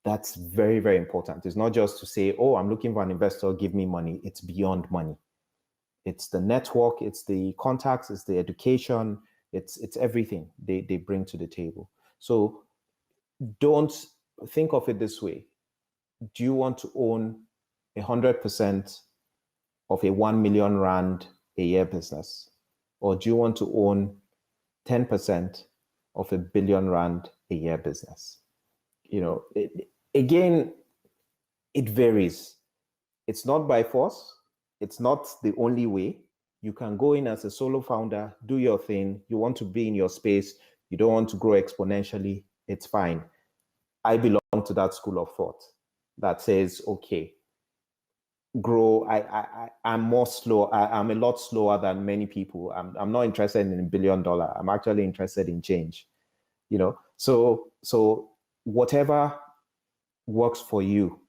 That's very, very important. It's not just to say, oh, I'm looking for an investor, give me money. It's beyond money. It's the network, it's the contacts, it's the education, it's everything they bring to the table. So don't think of it this way. Do you want to own 100% of a 1 million rand a year business? Or do you want to own 10% of a billion rand a year business? Again, it varies. It's not by force. It's not the only way. You can go in as a solo founder, do your thing. You want to be in your space. You don't want to grow exponentially. It's fine. I belong to that school of thought that says, okay, grow. I'm more slow. I'm a lot slower than many people. I'm not interested in $1 billion. I'm actually interested in change. So whatever works for you.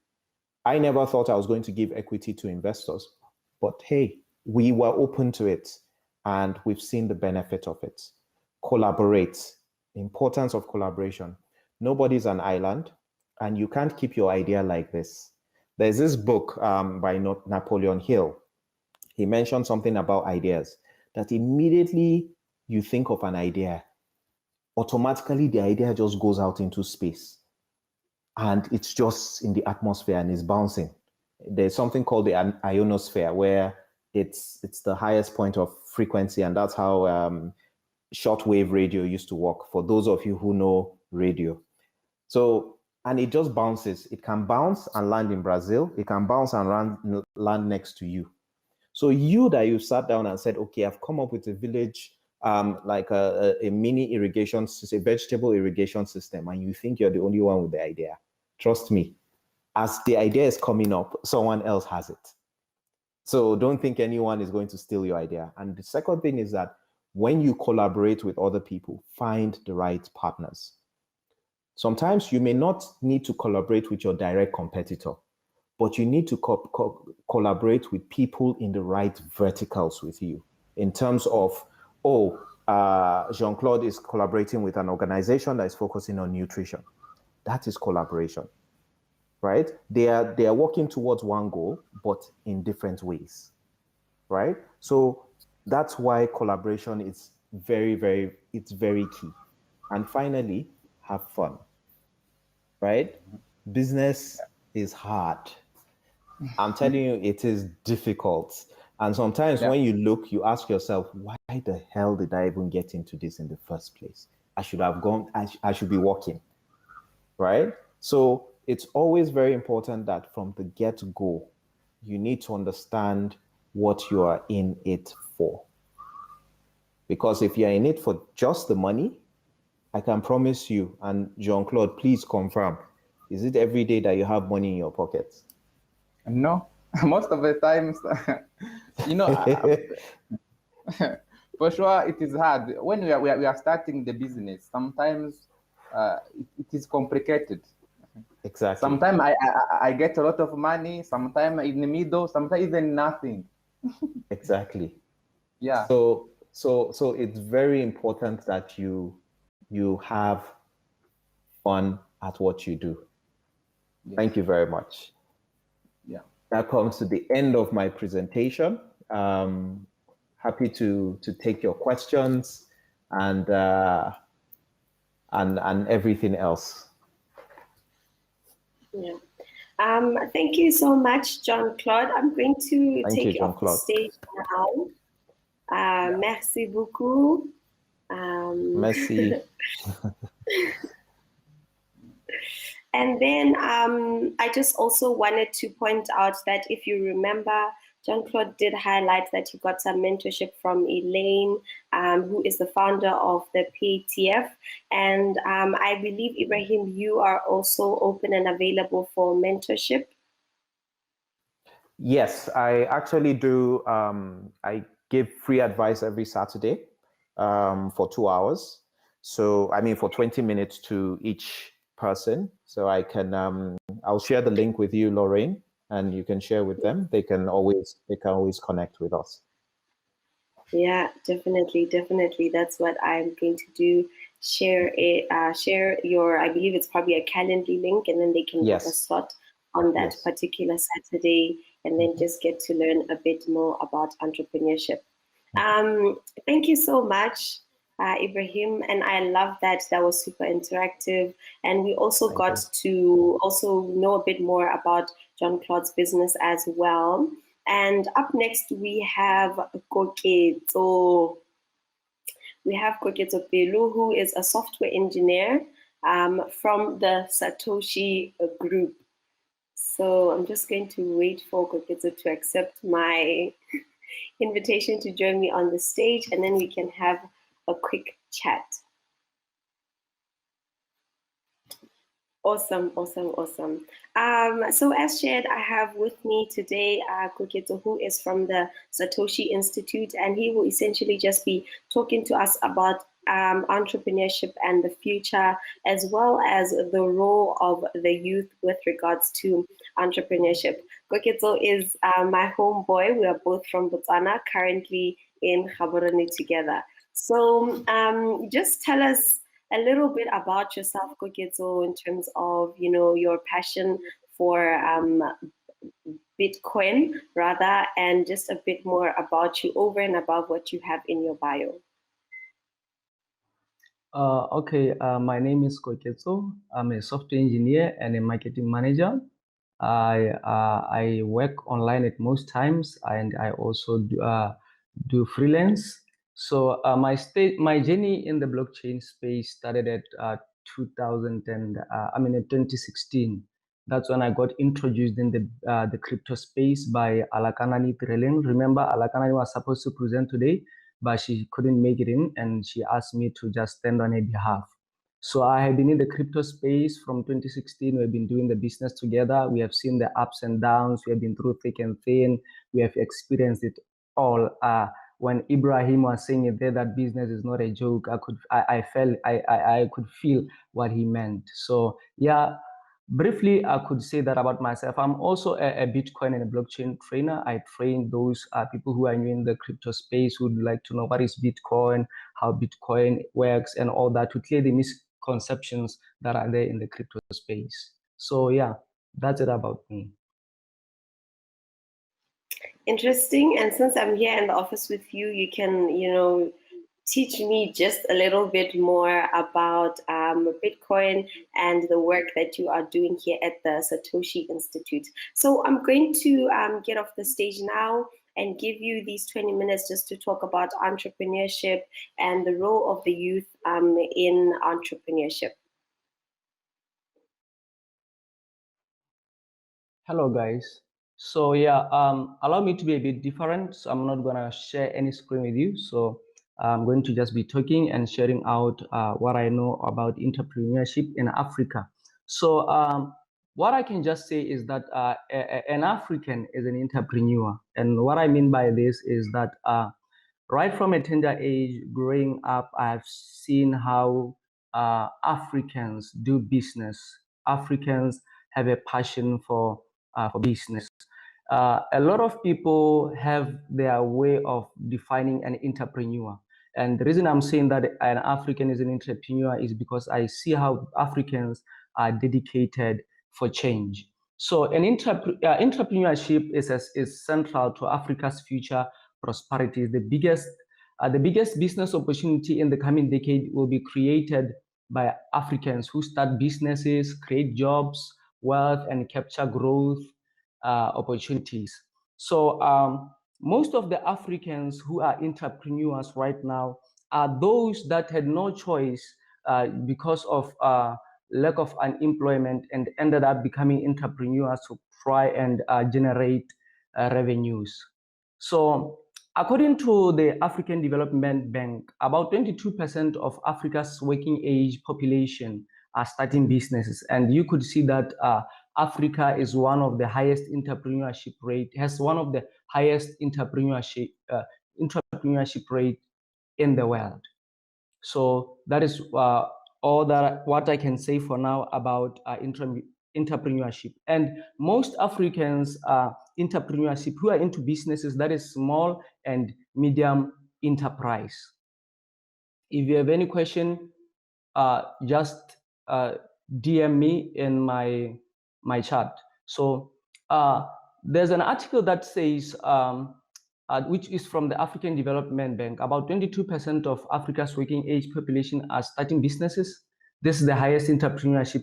I never thought I was going to give equity to investors, but hey, we were open to it and we've seen the benefit of it. Collaborate. The importance of collaboration. Nobody's an island and you can't keep your idea like this. There's this book by Napoleon Hill. He mentioned something about ideas that immediately you think of an idea, automatically the idea just goes out into space. and it's just in the atmosphere and it's bouncing. There's something called the ionosphere, where it's the highest point of frequency, and that's how shortwave radio used to work, for those of you who know radio. So, and it just bounces. It can bounce and land in Brazil. It can bounce and land next to you. So you that you sat down and said, okay, I've come up with a village, like a mini irrigation system, a vegetable irrigation system, and you think you're the only one with the idea. Trust me, as the idea is coming up, someone else has it. So don't think anyone is going to steal your idea. And the second thing is that when you collaborate with other people, find the right partners. Sometimes you may not need to collaborate with your direct competitor, but you need to collaborate with people in the right verticals with you, in terms of, Jean-Claude is collaborating with an organization that is focusing on nutrition. That is collaboration, right? They are working towards one goal, but in different ways, right? So that's why collaboration is very key. And finally, have fun, right? Business is hard. I'm telling you, it is difficult. And sometimes when you look, you ask yourself, why the hell did I even get into this in the first place? I should have gone, I should be working, right? So it's always very important that from the get-go, you need to understand what you are in it for. Because if you're in it for just the money, I can promise you, and Jean-Claude, please confirm, is it every day that you have money in your pocket? No, most of the times, for sure it is hard. When we are starting the business, sometimes it is complicated. Exactly. Sometimes I get a lot of money, sometimes in the middle, sometimes even nothing. Exactly. Yeah. So it's very important that you have fun at what you do. Yes. Thank you very much. Yeah. That comes to the end of my presentation. Happy to take your questions and everything else. Yeah. Thank you so much, Jean-Claude. I'm going to take you off the stage now. Merci beaucoup. Merci. And then I just also wanted to point out that if you remember, Jean-Claude did highlight that he got some mentorship from Elaine, who is the founder of the PATF. And I believe, Ibrahim, you are also open and available for mentorship. Yes, I actually do. I give free advice every Saturday for 2 hours. So, I mean, for 20 minutes to each person. So I can, I'll share the link with you, Lorraine, and you can share with them. They can always connect with us. Yeah, definitely. That's what I'm going to do. Share your, I believe it's probably a Calendly link, and then they can book a slot on that particular Saturday, and then just get to learn a bit more about entrepreneurship. Thank you so much, Ibrahim, and I love that was super interactive, and we also got to also know a bit more about Jean-Claude's business as well. And up next we have Koketso. We have Koketso Pelu, who is a software engineer from the Satoshi Group. So I'm just going to wait for Koketso to accept my invitation to join me on the stage, and then we can have a quick chat. Awesome. So as shared, I have with me today Koketso, who is from the Satoshi Institute, and he will essentially just be talking to us about entrepreneurship and the future, as well as the role of the youth with regards to entrepreneurship. Koketso is my homeboy. We are both from Botswana, currently in Gaborone together. So just tell us a little bit about yourself, Koketso, in terms of, your passion for Bitcoin, rather, and just a bit more about you over and above what you have in your bio. My name is Koketso. I'm a software engineer and a marketing manager. I work online at most times, and I also do freelance. So my journey in the blockchain space started at 2016. That's when I got introduced in the crypto space by Alakanani Tireleng. Remember, Alakanani was supposed to present today, but she couldn't make it in, and she asked me to just stand on her behalf. So I have been in the crypto space from 2016. We've been doing the business together. We have seen the ups and downs. We have been through thick and thin. We have experienced it all. When Ibrahim was saying it there, that business is not a joke, I could feel what he meant. So yeah, briefly, I could say that about myself. I'm also a Bitcoin and a blockchain trainer. I train those people who are new in the crypto space who would like to know what is Bitcoin, how Bitcoin works, and all that, to clear the misconceptions that are there in the crypto space. So yeah, that's it about me. Interesting. And since I'm here in the office with you, you can, teach me just a little bit more about Bitcoin and the work that you are doing here at the Satoshi Institute. So I'm going to get off the stage now and give you these 20 minutes just to talk about entrepreneurship and the role of the youth in entrepreneurship. Hello, guys. So yeah, allow me to be a bit different. So I'm not gonna share any screen with you. So I'm going to just be talking and sharing out what I know about entrepreneurship in Africa. So what I can just say is that an African is an entrepreneur. And what I mean by this is that right from a tender age, growing up, I've seen how Africans do business. Africans have a passion for business. A lot of people have their way of defining an entrepreneur. And the reason I'm saying that an African is an entrepreneur is because I see how Africans are dedicated for change. So an entrepreneurship is central to Africa's future prosperity. The biggest business opportunity in the coming decade will be created by Africans who start businesses, create jobs, wealth, and capture growth opportunities. So most of the Africans who are entrepreneurs right now are those that had no choice because of lack of unemployment and ended up becoming entrepreneurs to try and generate revenues. So according to the African Development Bank, about 22% of Africa's working age population are starting businesses. And you could see that Africa is one of the highest entrepreneurship rate, has one of the highest entrepreneurship rate in the world. So that is what I can say for now about entrepreneurship. And most Africans entrepreneurship who are into businesses, that is small and medium enterprise. If you have any question, just DM me in my chat. So there's an article that says, which is from the African Development Bank, about 22% of Africa's working age population are starting businesses. This is the highest entrepreneurship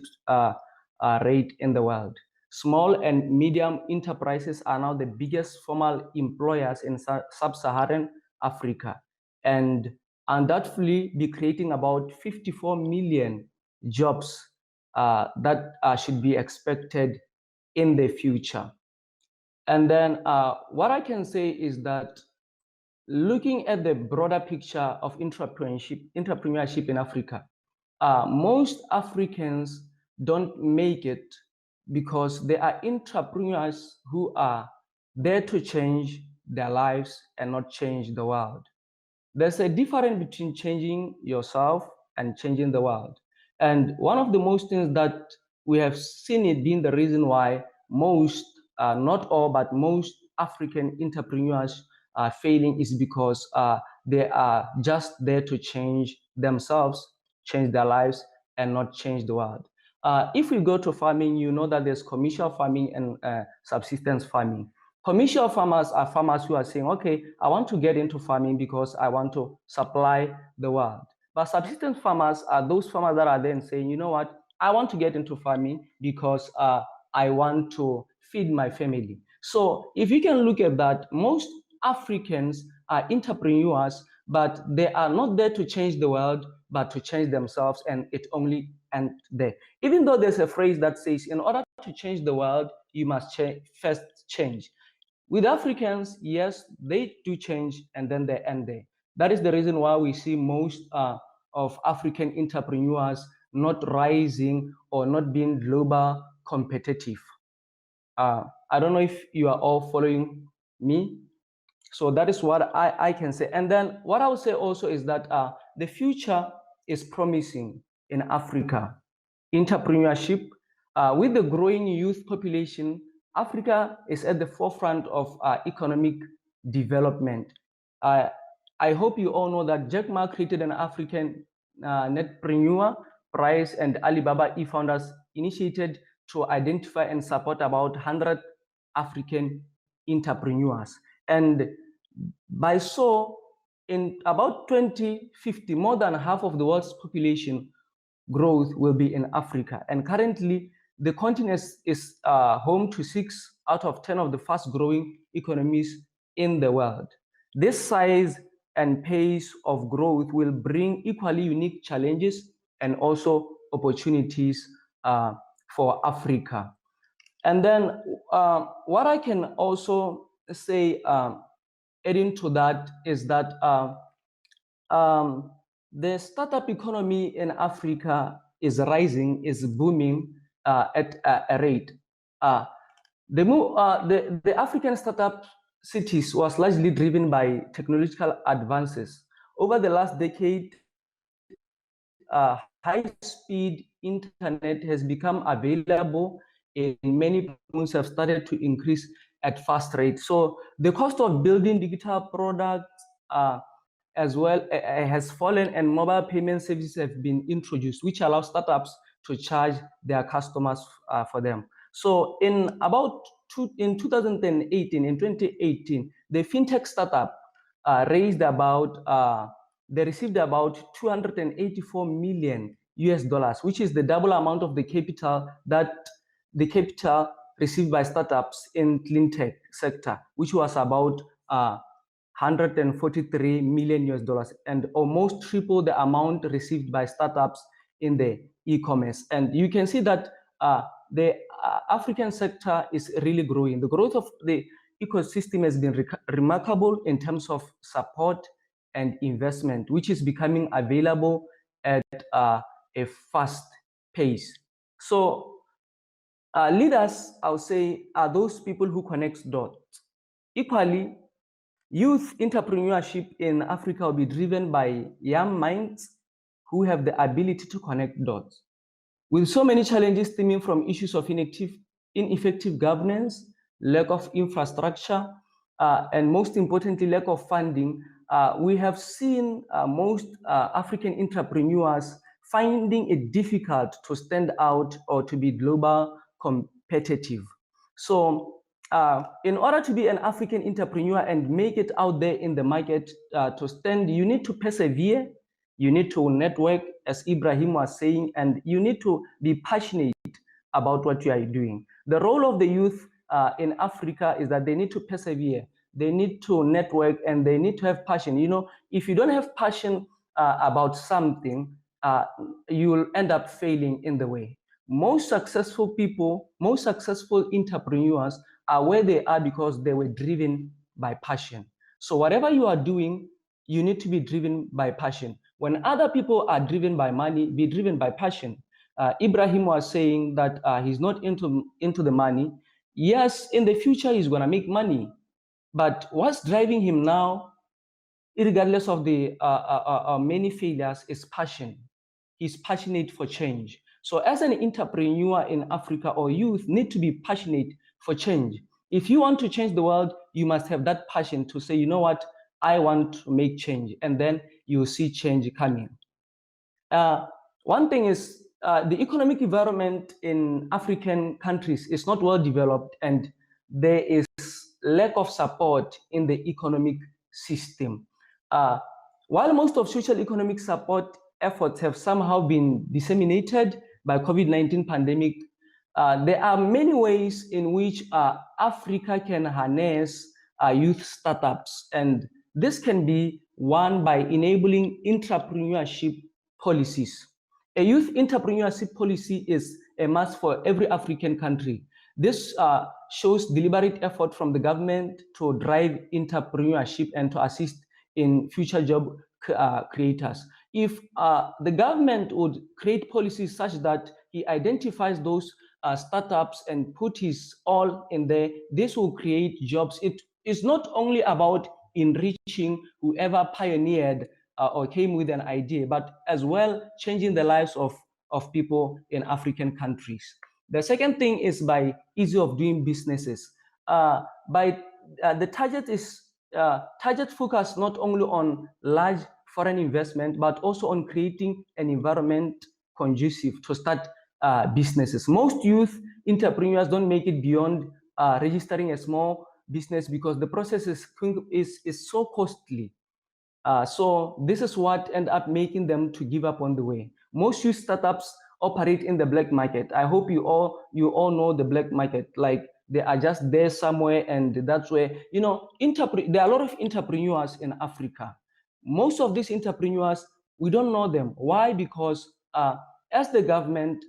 rate in the world. Small and medium enterprises are now the biggest formal employers in sub-Saharan Africa, and undoubtedly be creating about 54 million jobs that should be expected in the future. And then what I can say is that looking at the broader picture of entrepreneurship in Africa, most Africans don't make it because there are entrepreneurs who are there to change their lives and not change the world. There's a difference between changing yourself and changing the world. And one of the most things that we have seen it being the reason why most, not all, but most African entrepreneurs are failing is because they are just there to change themselves, change their lives, and not change the world. If we go to farming, you know that there's commercial farming and subsistence farming. Commercial farmers are farmers who are saying, okay, I want to get into farming because I want to supply the world. But subsistence farmers are those farmers that are then saying, you know what, I want to get into farming because I want to feed my family. So if you can look at that, most Africans are entrepreneurs, but they are not there to change the world, but to change themselves, and it only ends there. Even though there's a phrase that says, in order to change the world, you must first change. With Africans, yes, they do change and then they end there. That is the reason why we see most of African entrepreneurs not rising or not being global competitive. I don't know if you are all following me. So that is what I can say. And then what I would say also is that the future is promising in Africa. Entrepreneurship, with the growing youth population, Africa is at the forefront of economic development. I hope you all know that Jack Ma created an African Netpreneur Prize, and Alibaba e-founders initiated to identify and support about 100 African entrepreneurs. And by so, in about 2050, more than half of the world's population growth will be in Africa. And currently, the continent is home to 6 out of 10 of the fast growing economies in the world. This size and pace of growth will bring equally unique challenges and also opportunities for Africa. And then what I can also say adding to that is that the startup economy in Africa is rising, is booming at a rate. The African startup cities was largely driven by technological advances. Over the last decade, high-speed internet has become available in many places, have started to increase at fast rate. So the cost of building digital products as well has fallen, and mobile payment services have been introduced, which allow startups to charge their customers for them. So in 2018, in 2018, the fintech startup they received about 284 million US dollars, which is the double amount of the capital received by startups in clean tech sector, which was about 143 million US dollars, and almost triple the amount received by startups in the e-commerce. And you can see that the African sector is really growing. The growth of the ecosystem has been remarkable in terms of support and investment, which is becoming available at a fast pace. So leaders, I would say, are those people who connect dots. Equally, youth entrepreneurship in Africa will be driven by young minds who have the ability to connect dots. With so many challenges stemming from issues of ineffective governance, lack of infrastructure, and most importantly, lack of funding, we have seen most African entrepreneurs finding it difficult to stand out or to be global competitive. So in order to be an African entrepreneur and make it out there in the market to stand, you need to persevere, you need to network, as Ibrahim was saying, and you need to be passionate about what you are doing. The role of the youth in Africa is that they need to persevere, they need to network, and they need to have passion. You know, if you don't have passion about something, you will end up failing in the way. Most successful people, most successful entrepreneurs are where they are because they were driven by passion. So whatever you are doing, you need to be driven by passion. When other people are driven by money, be driven by passion. Ibrahim was saying that he's not into the money. Yes, in the future, he's going to make money. But what's driving him now, regardless of the many failures, is passion. He's passionate for change. So as an entrepreneur in Africa, or youth need to be passionate for change. If you want to change the world, you must have that passion to say, you know what, I want to make change. And then you see change coming. One thing is the economic environment in African countries is not well developed, and there is lack of support in the economic system. While most of social economic support efforts have somehow been disseminated by COVID-19 pandemic. There are many ways in which Africa can harness youth startups, and this can be one by enabling entrepreneurship policies. A youth entrepreneurship policy is a must for every African country. This shows deliberate effort from the government to drive entrepreneurship and to assist in future job creators. If the government would create policies such that he identifies those startups and put his all in there, this will create jobs. It is not only about enriching whoever pioneered or came with an idea, but as well changing the lives of people in African countries. The second thing is by ease of doing businesses. The target is target focus not only on large foreign investment, but also on creating an environment conducive to start businesses. Most youth entrepreneurs don't make it beyond registering a small business because the process is so costly. So this is what end up making them to give up on the way. Most youth startups operate in the black market. I hope you all know the black market. Like they are just there somewhere, and that's where, you know, there are a lot of entrepreneurs in Africa. Most of these entrepreneurs, we don't know them. Why? Because as the government,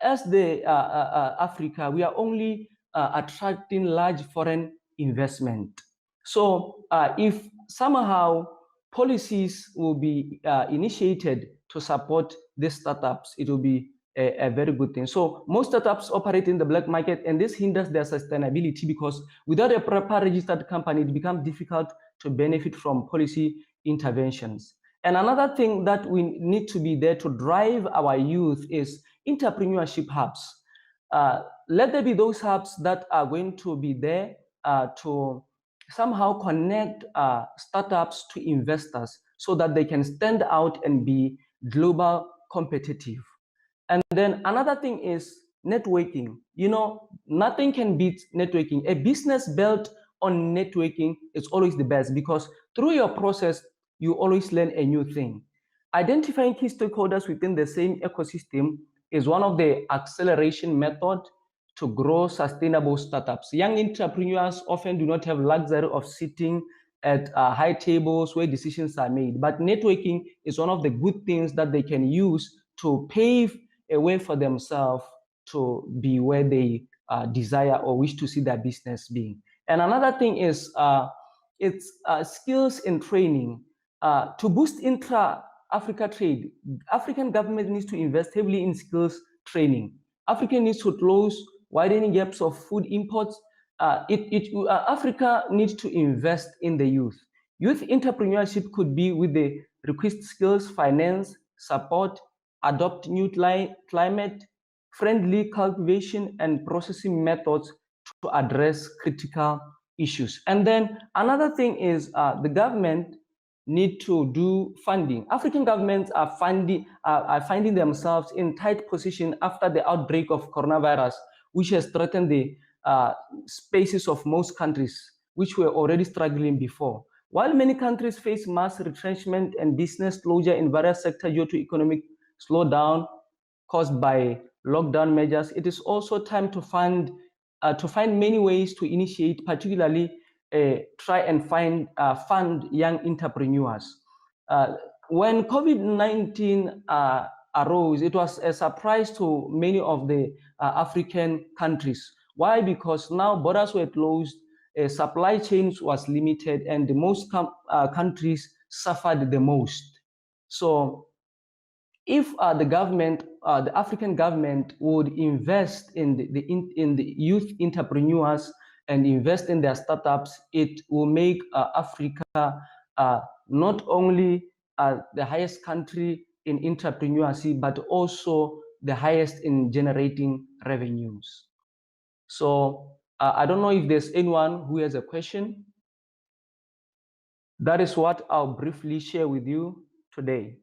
as the Africa, we are only attracting large foreign investment. So if somehow policies will be initiated to support these startups, it will be a very good thing. So most startups operate in the black market, and this hinders their sustainability because without a proper registered company, it becomes difficult to benefit from policy interventions. And another thing that we need to be there to drive our youth is entrepreneurship hubs. Let there be those hubs that are going to be there to somehow connect startups to investors so that they can stand out and be global competitive. And then another thing is networking. You know, nothing can beat networking. A business built on networking is always the best because through your process, you always learn a new thing. Identifying key stakeholders within the same ecosystem is one of the acceleration methods to grow sustainable startups. Young entrepreneurs often do not have luxury of sitting at high tables where decisions are made, but networking is one of the good things that they can use to pave a way for themselves to be where they desire or wish to see their business being. And another thing is it's skills and training. To boost intra-Africa trade, African government needs to invest heavily in skills training. Africa needs to close widening gaps of food imports. Africa needs to invest in the youth. Youth entrepreneurship could be with the requisite skills, finance, support, adopt new climate-friendly cultivation and processing methods to address critical issues. And then another thing is the government need to do funding. African governments are finding themselves in tight position after the outbreak of coronavirus, which has threatened the spaces of most countries, which were already struggling before. While many countries face mass retrenchment and business closure in various sectors due to economic slowdown caused by lockdown measures, it is also time to find many ways to initiate, particularly try and fund young entrepreneurs. When COVID-19 arose, it was a surprise to many of the African countries. Why? Because now borders were closed, supply chains was limited, and the most countries suffered the most. So if the government, the African government would invest in the youth entrepreneurs and invest in their startups, it will make Africa not only the highest country in entrepreneurship, but also the highest in generating revenues. So I don't know if there's anyone who has a question. That is what I'll briefly share with you today.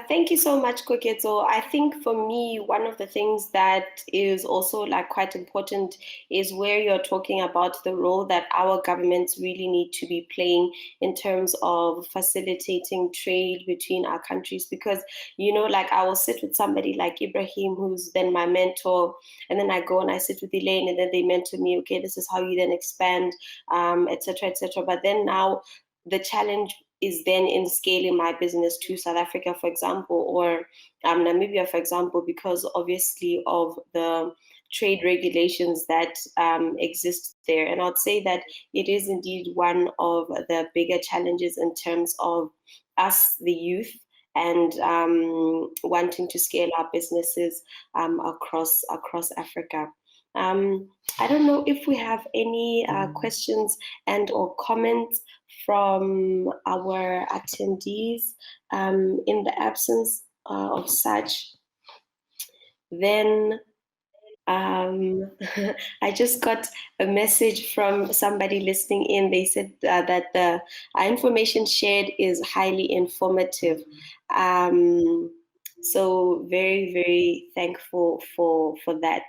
Thank you so much, Koketso. I think for me, one of the things that is also like quite important is where you're talking about the role that our governments really need to be playing in terms of facilitating trade between our countries. Because, you know, like I will sit with somebody like Ibrahim, who's then my mentor, and then I go and I sit with Elaine, and then they mentor me, okay, this is how you then expand, etc., etc. But then now the challenge is then in scaling my business to South Africa, for example, or Namibia, for example, because obviously of the trade regulations that exist there. And I'd say that it is indeed one of the bigger challenges in terms of us, the youth, and wanting to scale our businesses across Africa. I don't know if we have any questions and or comments from our attendees. In the absence of such, then I just got a message from somebody listening in. They said that the information shared is highly informative. So very, very thankful for that.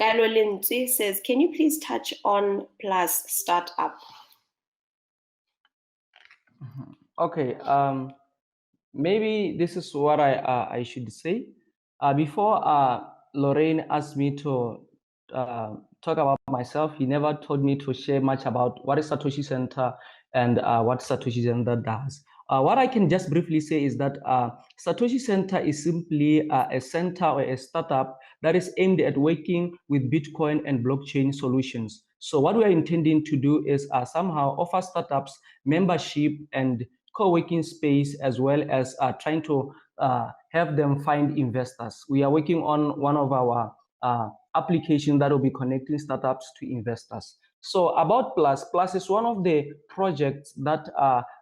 Kaelo Lintzi says, can you please touch on Plus Startup? Okay. Maybe this is what I should say. Before Lorraine asked me to talk about myself, he never told me to share much about what is Satoshi Center and what Satoshi Center does. What I can just briefly say is that Satoshi Center is simply a center or a startup that is aimed at working with Bitcoin and blockchain solutions. So what we are intending to do is somehow offer startups membership and co-working space, as well as trying to have them find investors. We are working on one of our applications that will be connecting startups to investors. So about Plus is one of the projects that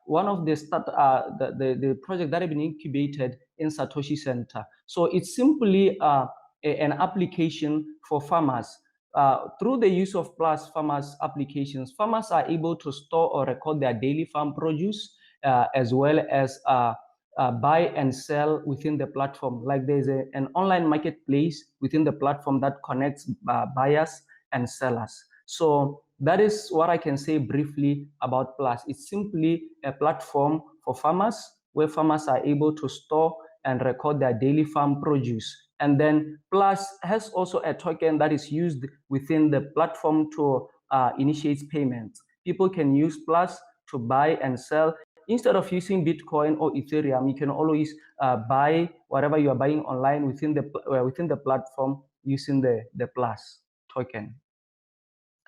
the project that have been incubated in Satoshi Center. So it's simply an application for farmers. Through the use of Plus farmers applications, farmers are able to store or record their daily farm produce, as well as buy and sell within the platform. Like there's an online marketplace within the platform that connects buyers and sellers. So that is what I can say briefly about Plus. It's simply a platform for farmers where farmers are able to store and record their daily farm produce. And then Plus has also a token that is used within the platform to initiate payments. People can use Plus to buy and sell. Instead of using Bitcoin or Ethereum, you can always buy whatever you are buying online within the platform using the Plus token.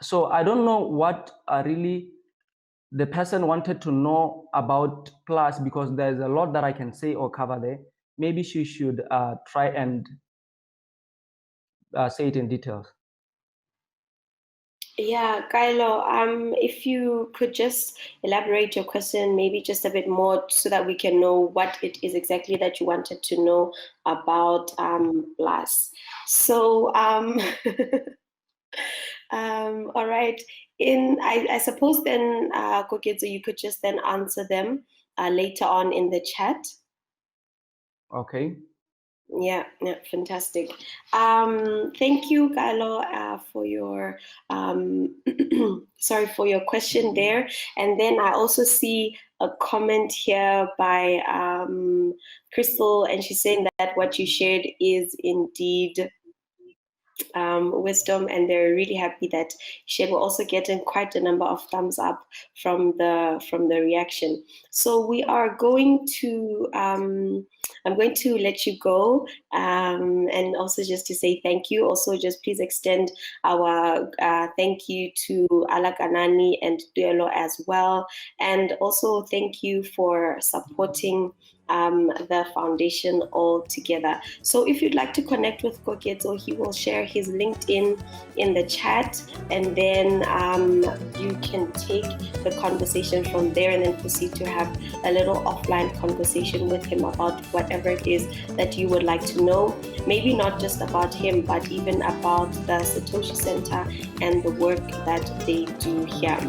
So I don't know what really the person wanted to know about Plus, because there's a lot that I can say or cover there. Maybe she should try and say it in details. Yeah, Kylo, if you could just elaborate your question maybe just a bit more so that we can know what it is exactly that you wanted to know about Plus. So, all right. I suppose then, Koketso, you could just then answer them later on in the chat. Okay. Yeah, fantastic. Thank you, Carlo, for your for your question there. And then I also see a comment here by Crystal, and she's saying that what you shared is indeed wisdom, and they're really happy that Shed will also getting quite a number of thumbs up from the reaction. So we are going to I'm going to let you go, and also just to say thank you. Also, just please extend our thank you to Alakanani and Duelo as well, and also thank you for supporting the foundation all together. So if you'd like to connect with Koketso, he will share his LinkedIn in the chat, and then you can take the conversation from there and then proceed to have a little offline conversation with him about whatever it is that you would like to know. Maybe not just about him, but even about the Satoshi Center and the work that they do here.